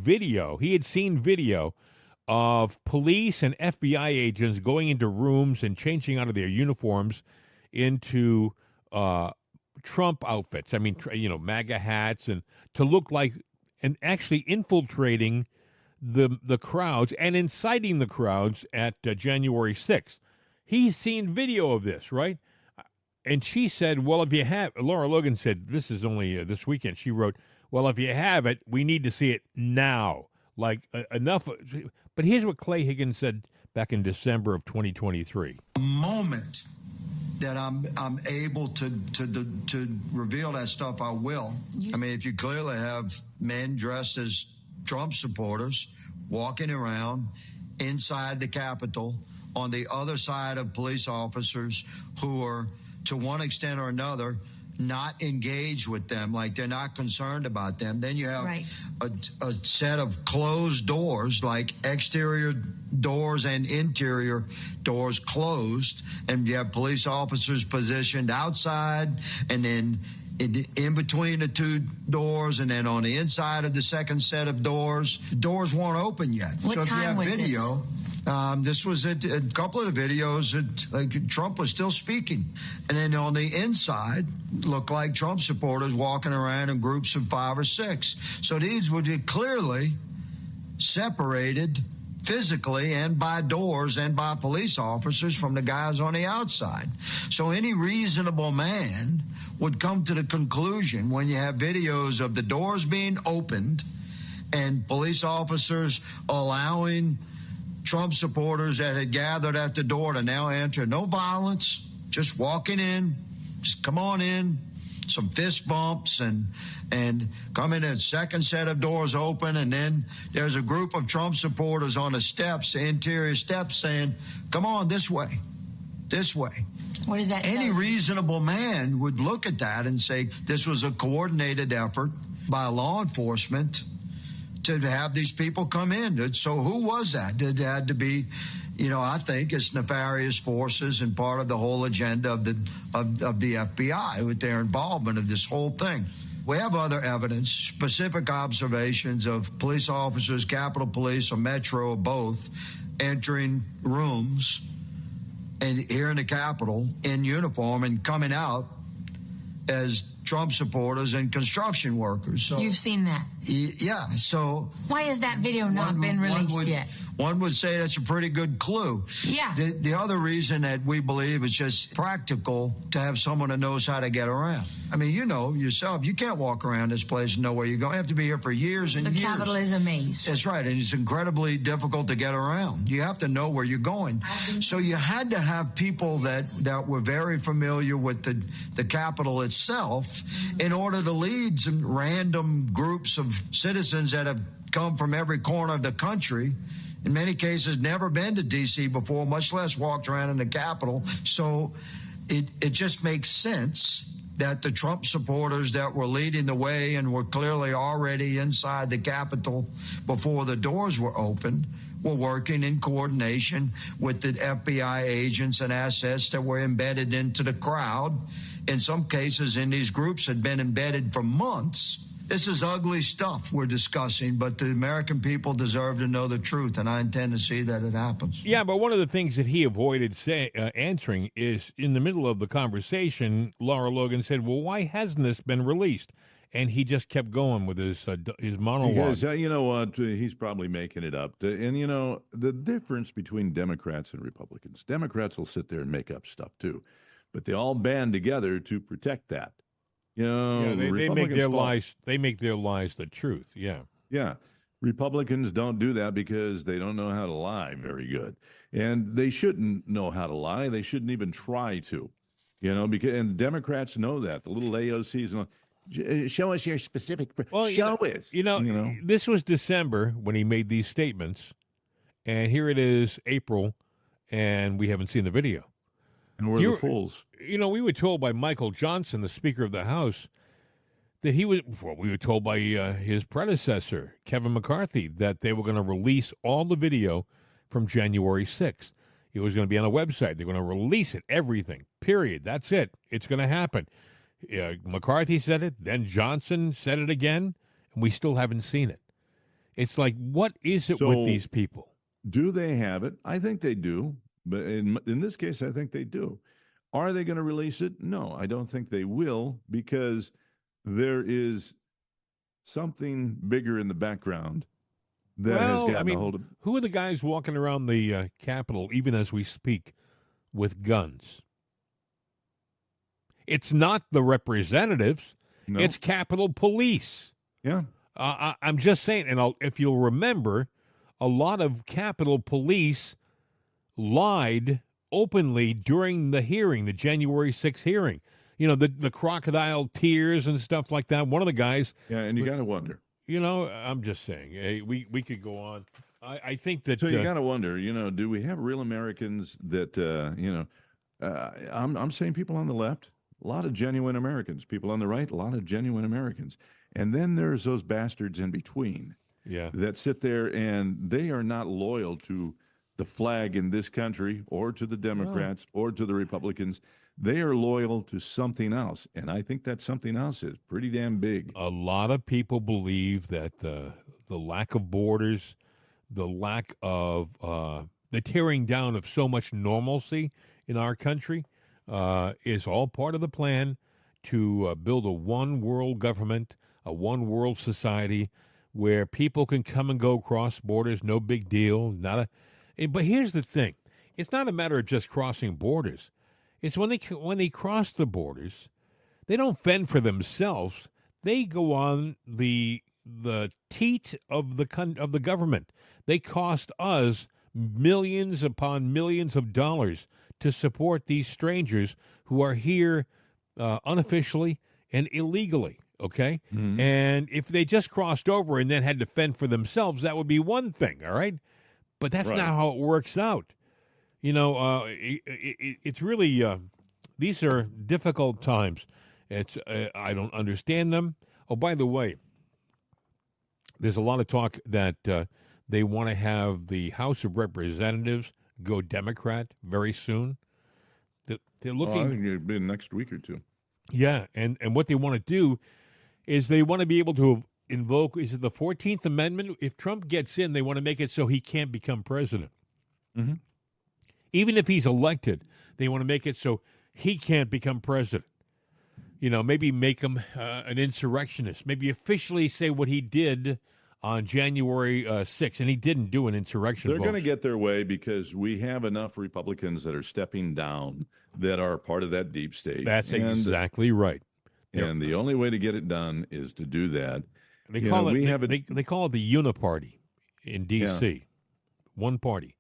seen video of police and FBI agents going into rooms and changing out of their uniforms into Trump outfits. I mean, MAGA hats, and to look like, and actually infiltrating the crowds and inciting the crowds at January 6th. He's seen video of this, right? And she said, well, if you have, Laura Logan said, this is only this weekend. She wrote, well, if you have it, we need to see it now. Like enough. But here's what Clay Higgins said back in December of 2023. The moment that I'm able to reveal that stuff, I will. I mean, if you clearly have men dressed as Trump supporters walking around inside the Capitol on the other side of police officers who are, to one extent or another, not engage with them, like they're not concerned about them. Then you have a set of closed doors, like exterior doors and interior doors closed, and you have police officers positioned outside and then in between the two doors, and then on the inside of the second set of doors. The doors weren't open yet. What so if time you have was video, this was a couple of the videos that Trump was still speaking. And then on the inside, looked like Trump supporters walking around in groups of 5 or 6. So these were clearly separated physically and by doors and by police officers from the guys on the outside. So any reasonable man would come to the conclusion, when you have videos of the doors being opened and police officers allowing Trump supporters that had gathered at the door to now enter, no violence, just walking in, just come on in, some fist bumps and come in, a second set of doors open, and then there's a group of Trump supporters on the steps, the interior steps, saying, come on, this way, this way. What does that Any tell you? reasonable man would look at that and say this was a coordinated effort by law enforcement to have these people come in. So who was that? It had to be, I think it's nefarious forces and part of the whole agenda of the FBI with their involvement of this whole thing. We have other evidence, specific observations of police officers, Capitol Police or Metro or both, entering rooms and here in the Capitol in uniform and coming out as Trump supporters and construction workers. So you've seen that? Yeah. So why has that video not been released yet? One would say that's a pretty good clue. Yeah. The other reason that we believe is just practical to have someone that knows how to get around. I mean, you know yourself, you can't walk around this place and know where you're going. You have to be here for years and years. The Capitol is a maze. That's right. And it's incredibly difficult to get around. You have to know where you're going. So you had to have people that were very familiar with the Capitol itself in order to lead some random groups of citizens that have come from every corner of the country, in many cases never been to D.C. before, much less walked around in the Capitol. So it just makes sense that the Trump supporters that were leading the way and were clearly already inside the Capitol before the doors were opened were working in coordination with the FBI agents and assets that were embedded into the crowd. In some cases, in these groups had been embedded for months. This is ugly stuff we're discussing, but the American people deserve to know the truth, and I intend to see that it happens. Yeah, but one of the things that he avoided answering is, in the middle of the conversation, Laura Logan said, well, why hasn't this been released? And he just kept going with his monologue. Because, you know what, he's probably making it up. And, the difference between Democrats and Republicans, Democrats will sit there and make up stuff, too. But they all band together to protect that. They make their lies. They make their lies the truth. Yeah. Yeah. Republicans don't do that because they don't know how to lie very good, and they shouldn't know how to lie. They shouldn't even try to, and Democrats know that. The little AOCs, show us your specific. Show us. This was December when he made these statements, and here it is, April, and we haven't seen the video. And we're the fools. We were told by Michael Johnson, the Speaker of the House, that we were told by his predecessor, Kevin McCarthy, that they were going to release all the video from January 6th. It was going to be on a website. They're going to release it, everything, period. That's it. It's going to happen. McCarthy said it, then Johnson said it again, and we still haven't seen it. It's like, what is it with these people? Do they have it? I think they do. But in this case, I think they do. Are they going to release it? No, I don't think they will, because there is something bigger in the background that has gotten a hold of. Who are the guys walking around the Capitol, even as we speak, with guns? It's not the representatives. No. It's Capitol Police. Yeah. I'm just saying, and if you'll remember, a lot of Capitol Police lied openly during the hearing, the January 6th hearing. The crocodile tears and stuff like that. One of the guys. Yeah, and you got to wonder. I'm just saying. Hey, we could go on. I think that. So you got to wonder. Do we have real Americans that? I'm saying people on the left. a lot of genuine Americans. People on the right, a lot of genuine Americans. And then there's those bastards in between that sit there and they are not loyal to the flag in this country or to the Democrats or to the Republicans. They are loyal to something else. And I think that something else is pretty damn big. A lot of people believe that the lack of borders, the lack of the tearing down of so much normalcy in our country is all part of the plan to build a one world government, a one world society where people can come and go across borders, no big deal. But here's the thing: it's not a matter of just crossing borders. It's when they cross the borders, they don't fend for themselves. They go on the teat of the government. They cost us millions upon millions of dollars to support these strangers who are here unofficially and illegally, okay? Mm-hmm. And if they just crossed over and then had to fend for themselves, that would be one thing, all right? But that's not how it works out. You know, it's really, these are difficult times. I don't understand them. Oh, by the way, there's a lot of talk that they want to have the House of Representatives go Democrat very soon. They're looking. I think it'll be next week or two. Yeah, and what they want to do is they want to be able to invoke, is it the 14th Amendment? If Trump gets in, they want to make it so he can't become president. Mm-hmm. Even if he's elected, they want to make it so he can't become president. You know, maybe make him an insurrectionist. Maybe officially say what he did on January 6th, and he didn't do an insurrection. They're going to get their way because we have enough Republicans that are stepping down that are part of that deep state. That's exactly right. And the only way to get it done is to do that. They call it the Uniparty in D.C. One party.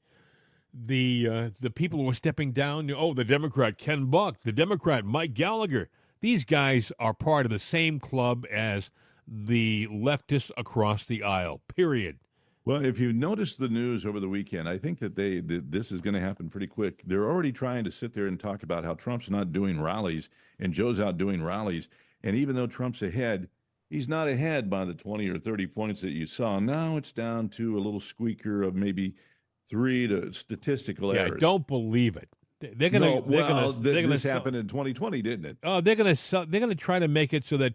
The people who are stepping down, the Democrat Ken Buck, the Democrat Mike Gallagher, these guys are part of the same club as the leftists across the aisle, period. Well, if you notice the news over the weekend, I think that this is going to happen pretty quick. They're already trying to sit there and talk about how Trump's not doing rallies and Joe's out doing rallies. And even though Trump's ahead, he's not ahead by the 20 or 30 points that you saw. Now it's down to a little squeaker of maybe 3 to statistical errors. I don't believe it. This happened in 2020, didn't it? Oh, they're gonna try to make it so that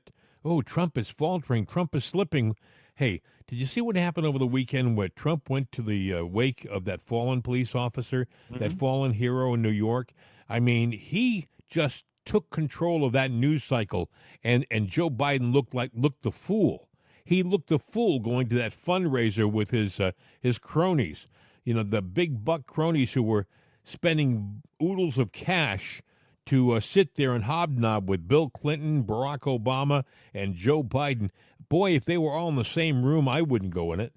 Trump is faltering, Trump is slipping. Hey, did you see what happened over the weekend where Trump went to the wake of that fallen police officer, that fallen hero in New York? I mean, he just took control of that news cycle, and Joe Biden looked the fool. He looked the fool going to that fundraiser with his cronies. You know, the big buck cronies who were spending oodles of cash to sit there and hobnob with Bill Clinton, Barack Obama, and Joe Biden. Boy, if they were all in the same room, I wouldn't go in it.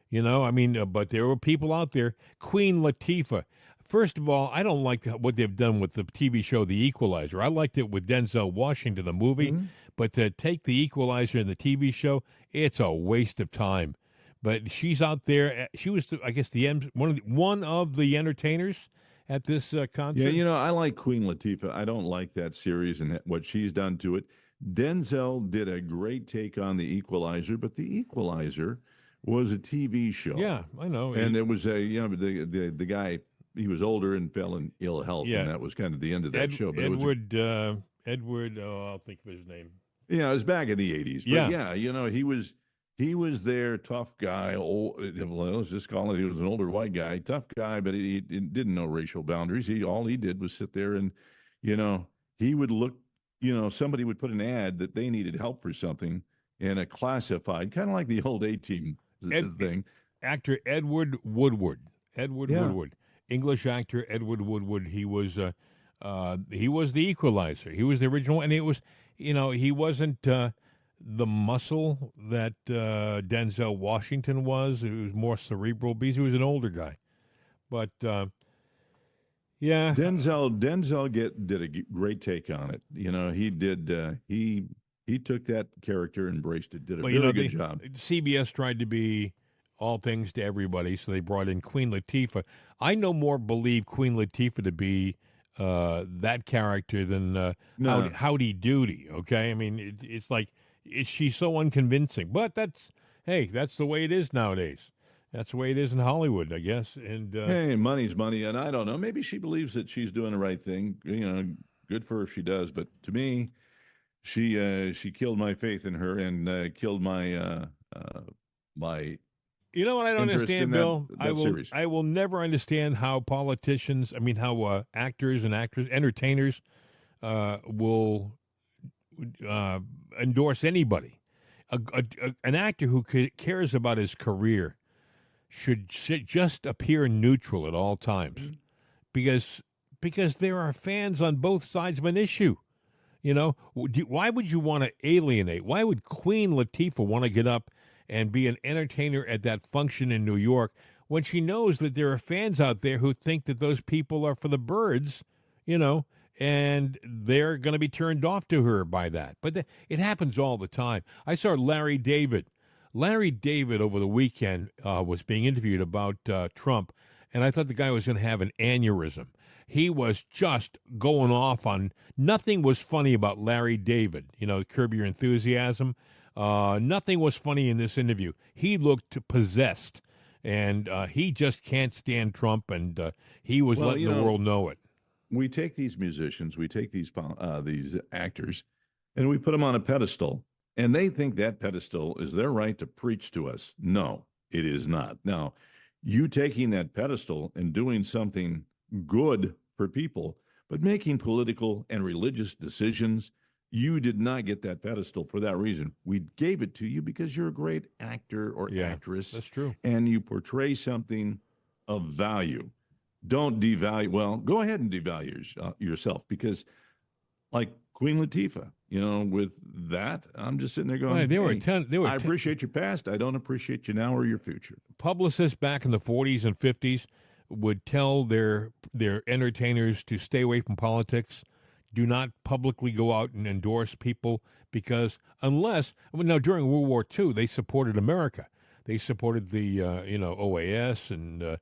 You know, I mean, but there were people out there. Queen Latifah. First of all, I don't like what they've done with the TV show The Equalizer. I liked it with Denzel Washington, the movie. Mm-hmm. But to take The Equalizer in the TV show, it's a waste of time. But she's out there. She was, I guess, one of the entertainers at this concert. Yeah, you know, I like Queen Latifah. I don't like that series and what she's done to it. Denzel did a great take on The Equalizer, but The Equalizer was a TV show. Yeah, I know. And it was the guy, he was older and fell in ill health, and that was kind of the end of that show. But Edward, I'll think of his name. Yeah, it was back in the 80s. But yeah, you know, he was their tough guy. Let's just call it, he was an older white guy, tough guy, but he didn't know racial boundaries. All he did was sit there and, you know, he would look, you know, somebody would put an ad that they needed help for something in a classified, kind of like the old A-Team thing. Actor Edward Woodward. Woodward. English actor Edward Woodward. He was the Equalizer. He was the original, and it was, you know, he wasn't the muscle that Denzel Washington was. It was more cerebral because he was an older guy. But yeah, Denzel did a great take on it. You know, he did. He took that character, embraced it, did a very good job. CBS tried to be all things to everybody, so they brought in Queen Latifah. I no more believe Queen Latifah to be that character than No. Howdy Doody. Okay, I mean it's like she's so unconvincing, but that's the way it is nowadays. That's the way it is in Hollywood, I guess. And Hey, money's money, and I don't know. Maybe she believes that she's doing the right thing. Good for her if she does. But to me, she killed my faith in her and killed my my. You know what I don't interest understand, in Bill? that series. I will never understand how politicians, how actors and entertainers, will endorse anybody. An actor who cares about his career should just appear neutral at all times, because there are fans on both sides of an issue. Why would you want to alienate? Why would Queen Latifah want to get up and be an entertainer at that function in New York when she knows that there are fans out there who think that those people are for the birds, and they're going to be turned off to her by that. But it happens all the time. I saw Larry David. Larry David over the weekend was being interviewed about Trump, and I thought the guy was going to have an aneurysm. He was just going off on nothing was funny about Larry David. Curb Your Enthusiasm. Nothing was funny in this interview. He looked possessed, and he just can't stand Trump, and he was letting the world know it. We take these musicians, we take these actors, and we put them on a pedestal, and they think that pedestal is their right to preach to us. No, it is not. Now, you taking that pedestal and doing something good for people, but making political and religious decisions, you did not get that pedestal for that reason. We gave it to you because you're a great actor or actress. That's true. And you portray something of value. Don't devalue. Well, go ahead and devalue yourself, because like Queen Latifah, with that, I'm just sitting there going, I appreciate your past. I don't appreciate you now or your future. Publicists back in the 40s and 50s would tell their entertainers to stay away from politics. Do not publicly go out and endorse people, because now during World War II, they supported America. They supported the OAS, and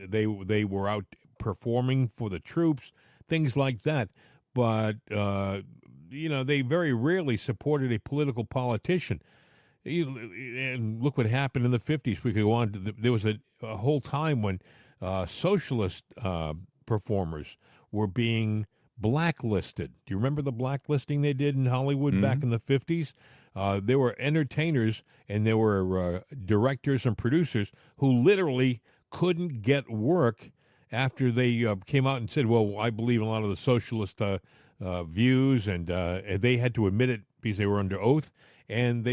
they were out performing for the troops, things like that. But they very rarely supported a political politician. And look what happened in the 50s. We could go on. There was a whole time when socialist performers were being blacklisted. Do you remember the blacklisting they did in Hollywood back in the 50s? There were entertainers and there were directors and producers who literally couldn't get work after they came out and said, well, I believe in a lot of the socialist views, and they had to admit it because they were under oath, and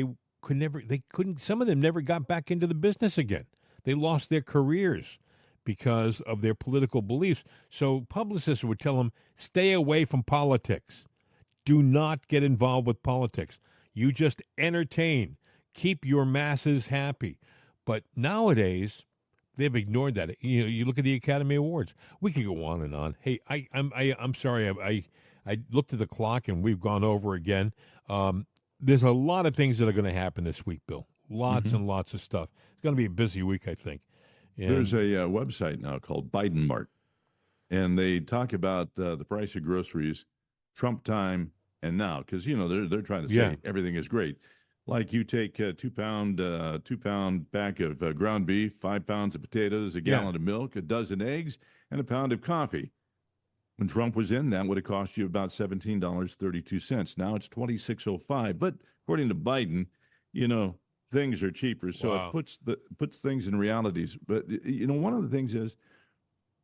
some of them never got back into the business again. They lost their careers because of their political beliefs. So publicists would tell them, stay away from politics. Do not get involved with politics. You just entertain. Keep your masses happy. But nowadays, they've ignored that. You look at the Academy Awards. We could go on and on. Hey, I'm sorry. I looked at the clock and we've gone over again. There's a lot of things that are going to happen this week, Bill. Lots and lots of stuff. It's going to be a busy week, I think. And there's a website now called Biden Mart, and they talk about the price of groceries, Trump time, and now, because they're trying to say everything is great. Like you take a 2-pound pack of ground beef, 5 pounds of potatoes, a gallon of milk, a dozen eggs, and a pound of coffee. When Trump was in, that would have cost you about $17.32. Now it's $26.05. But according to Biden, things are cheaper, so it puts things in realities. But one of the things is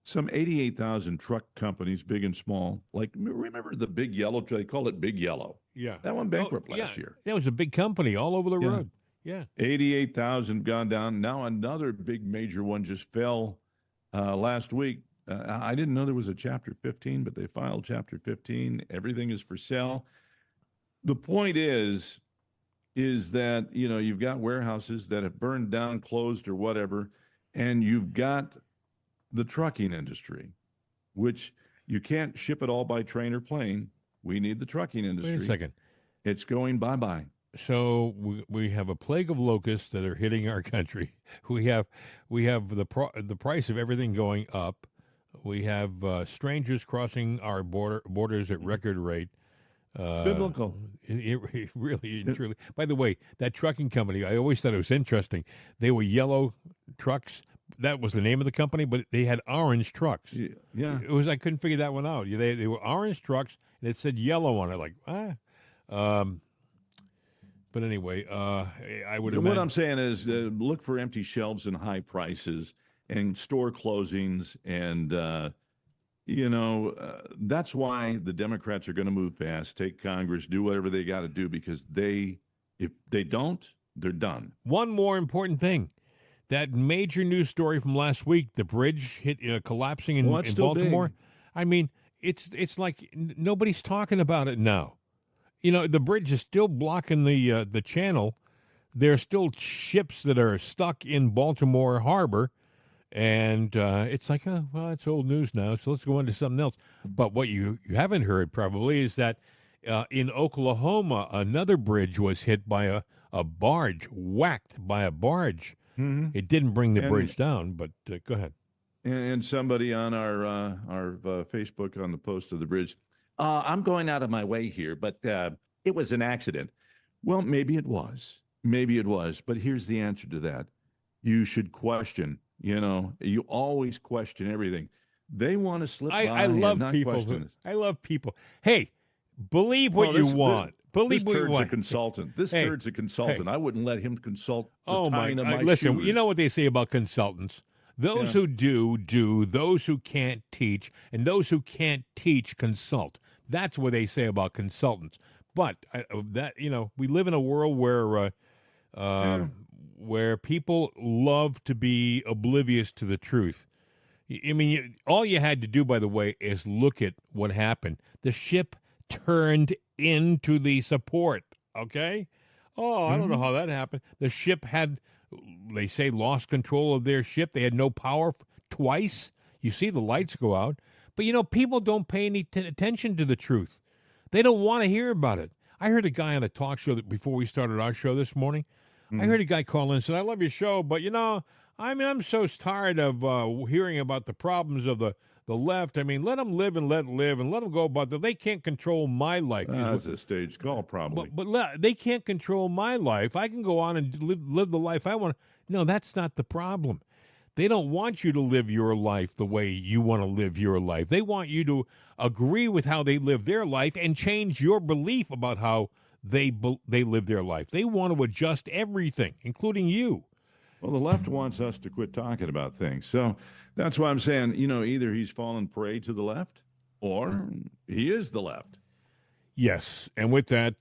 some 88,000 truck companies, big and small. Like, remember the Big Yellow? They called it Big Yellow. Yeah, that went bankrupt last year. That was a big company all over the road. Yeah, 88,000 gone down. Now another big major one just fell last week. I didn't know there was a Chapter 15, but they filed Chapter 15. Everything is for sale. The point is that, you've got warehouses that have burned down, closed, or whatever, and you've got the trucking industry, which you can't ship it all by train or plane. We need the trucking industry. Wait a second. It's going bye-bye. So we have a plague of locusts that are hitting our country. We have the price of everything going up. We have strangers crossing our borders at record rate. Biblical. It really, truly. By the way, that trucking company, I always thought it was interesting. They were yellow trucks. That was the name of the company, but they had orange trucks. Yeah. I couldn't figure that one out. They were orange trucks, and it said yellow on it. Like, but anyway, I would imagine. What I'm saying is look for empty shelves and high prices and store closings. And, that's why the Democrats are going to move fast, take Congress, do whatever they got to do, because if they don't, they're done. One more important thing. That major news story from last week, the bridge collapsing in Baltimore. Big. I mean, it's like nobody's talking about it now. The bridge is still blocking the channel. There are still ships that are stuck in Baltimore Harbor, and it's like, it's old news now, so let's go on to something else. But what you haven't heard probably is that in Oklahoma, another bridge was hit by a barge, whacked by a barge. Mm-hmm. It didn't bring the bridge down, but go ahead. And somebody on our Facebook on the post of the bridge, I'm going out of my way here, but it was an accident. Well, maybe it was. But here's the answer to that. You should question. You always question everything. They want to slip by I love and not people. question this. I love people. Hey, believe what you want. Believe what you want. This consultant. This turd's a consultant. I wouldn't let him consult the tying of my listen, shoes. you know what they say about consultants? Those who do, those who can't teach, and those who can't teach consult. That's what they say about consultants. But we live in a world where people love to be oblivious to the truth. I mean, all you had to do, by the way, is look at what happened. The ship turned into the support, okay? Oh, I don't know how that happened. The ship had, they say, lost control of their ship. They had no power twice. You see the lights go out. But, people don't pay any attention to the truth. They don't want to hear about it. I heard a guy on a talk show before we started our show this morning. I heard a guy call in and said, I love your show, but, I'm so tired of hearing about the problems of the left. I mean, let them live and let them go about that. They can't control my life. That's a stage call, probably. But they can't control my life. I can go on and live the life I want. No, that's not the problem. They don't want you to live your life the way you want to live your life. They want you to agree with how they live their life and change your belief about how they live their life. They want to adjust everything, including you. Well, the left wants us to quit talking about things. So that's why I'm saying, either he's fallen prey to the left or he is the left. Yes. And with that,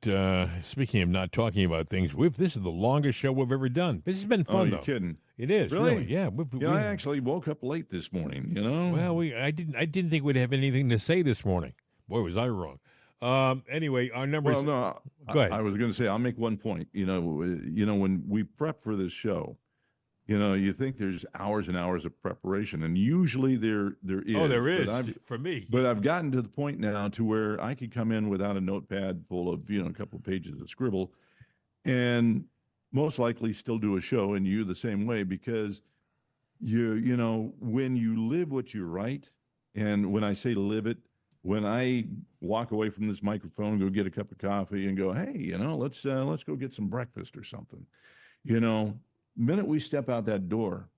speaking of not talking about things, this is the longest show we've ever done. This has been fun, though. You're kidding. It is, really. Yeah. I actually woke up late this morning, Well, I didn't think we'd have anything to say this morning. Boy, was I wrong. Anyway, our numbers. Well, no, go ahead. I was going to say, I'll make one point. When we prep for this show, you think there's hours and hours of preparation, and usually there is. Oh, there is for me. But I've gotten to the point now to where I could come in without a notepad full of a couple of pages of scribble, and most likely still do a show, and you the same way, because when you live what you write, and when I say live it, when I walk away from this microphone, go get a cup of coffee, and go, hey, let's go get some breakfast or something, minute we step out that door,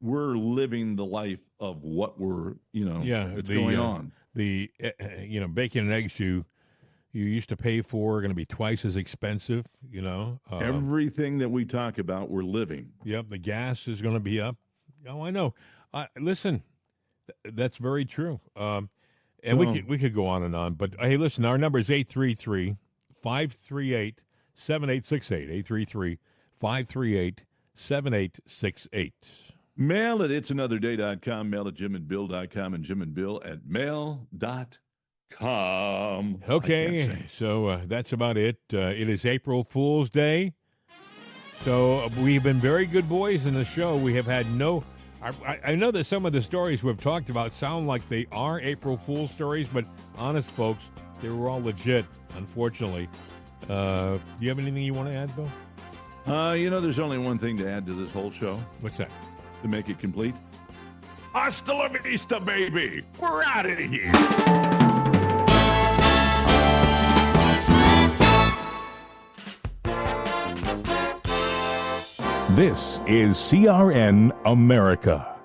we're living the life of what we're, it's going on. The, bacon and eggs you used to pay for are going to be twice as expensive, Everything that we talk about, we're living. Yep, the gas is going to be up. Oh, I know. Listen, that's very true. And we could go on and on. But, hey, listen, our number is 833-538-7868, 833-538-7868. Mail at itsanotherday.com, mail at jimandbill.com, and jimandbill@mail.com. Okay, so that's about it. It is April Fool's Day. So we've been very good boys in the show. We have had no... I know that some of the stories we've talked about sound like they are April Fool's stories, but honest, folks, they were all legit, unfortunately. Do you have anything you want to add, Bill? There's only one thing to add to this whole show. What's that? To make it complete. Hasta la vista, baby. We're out of here. This is CRN America.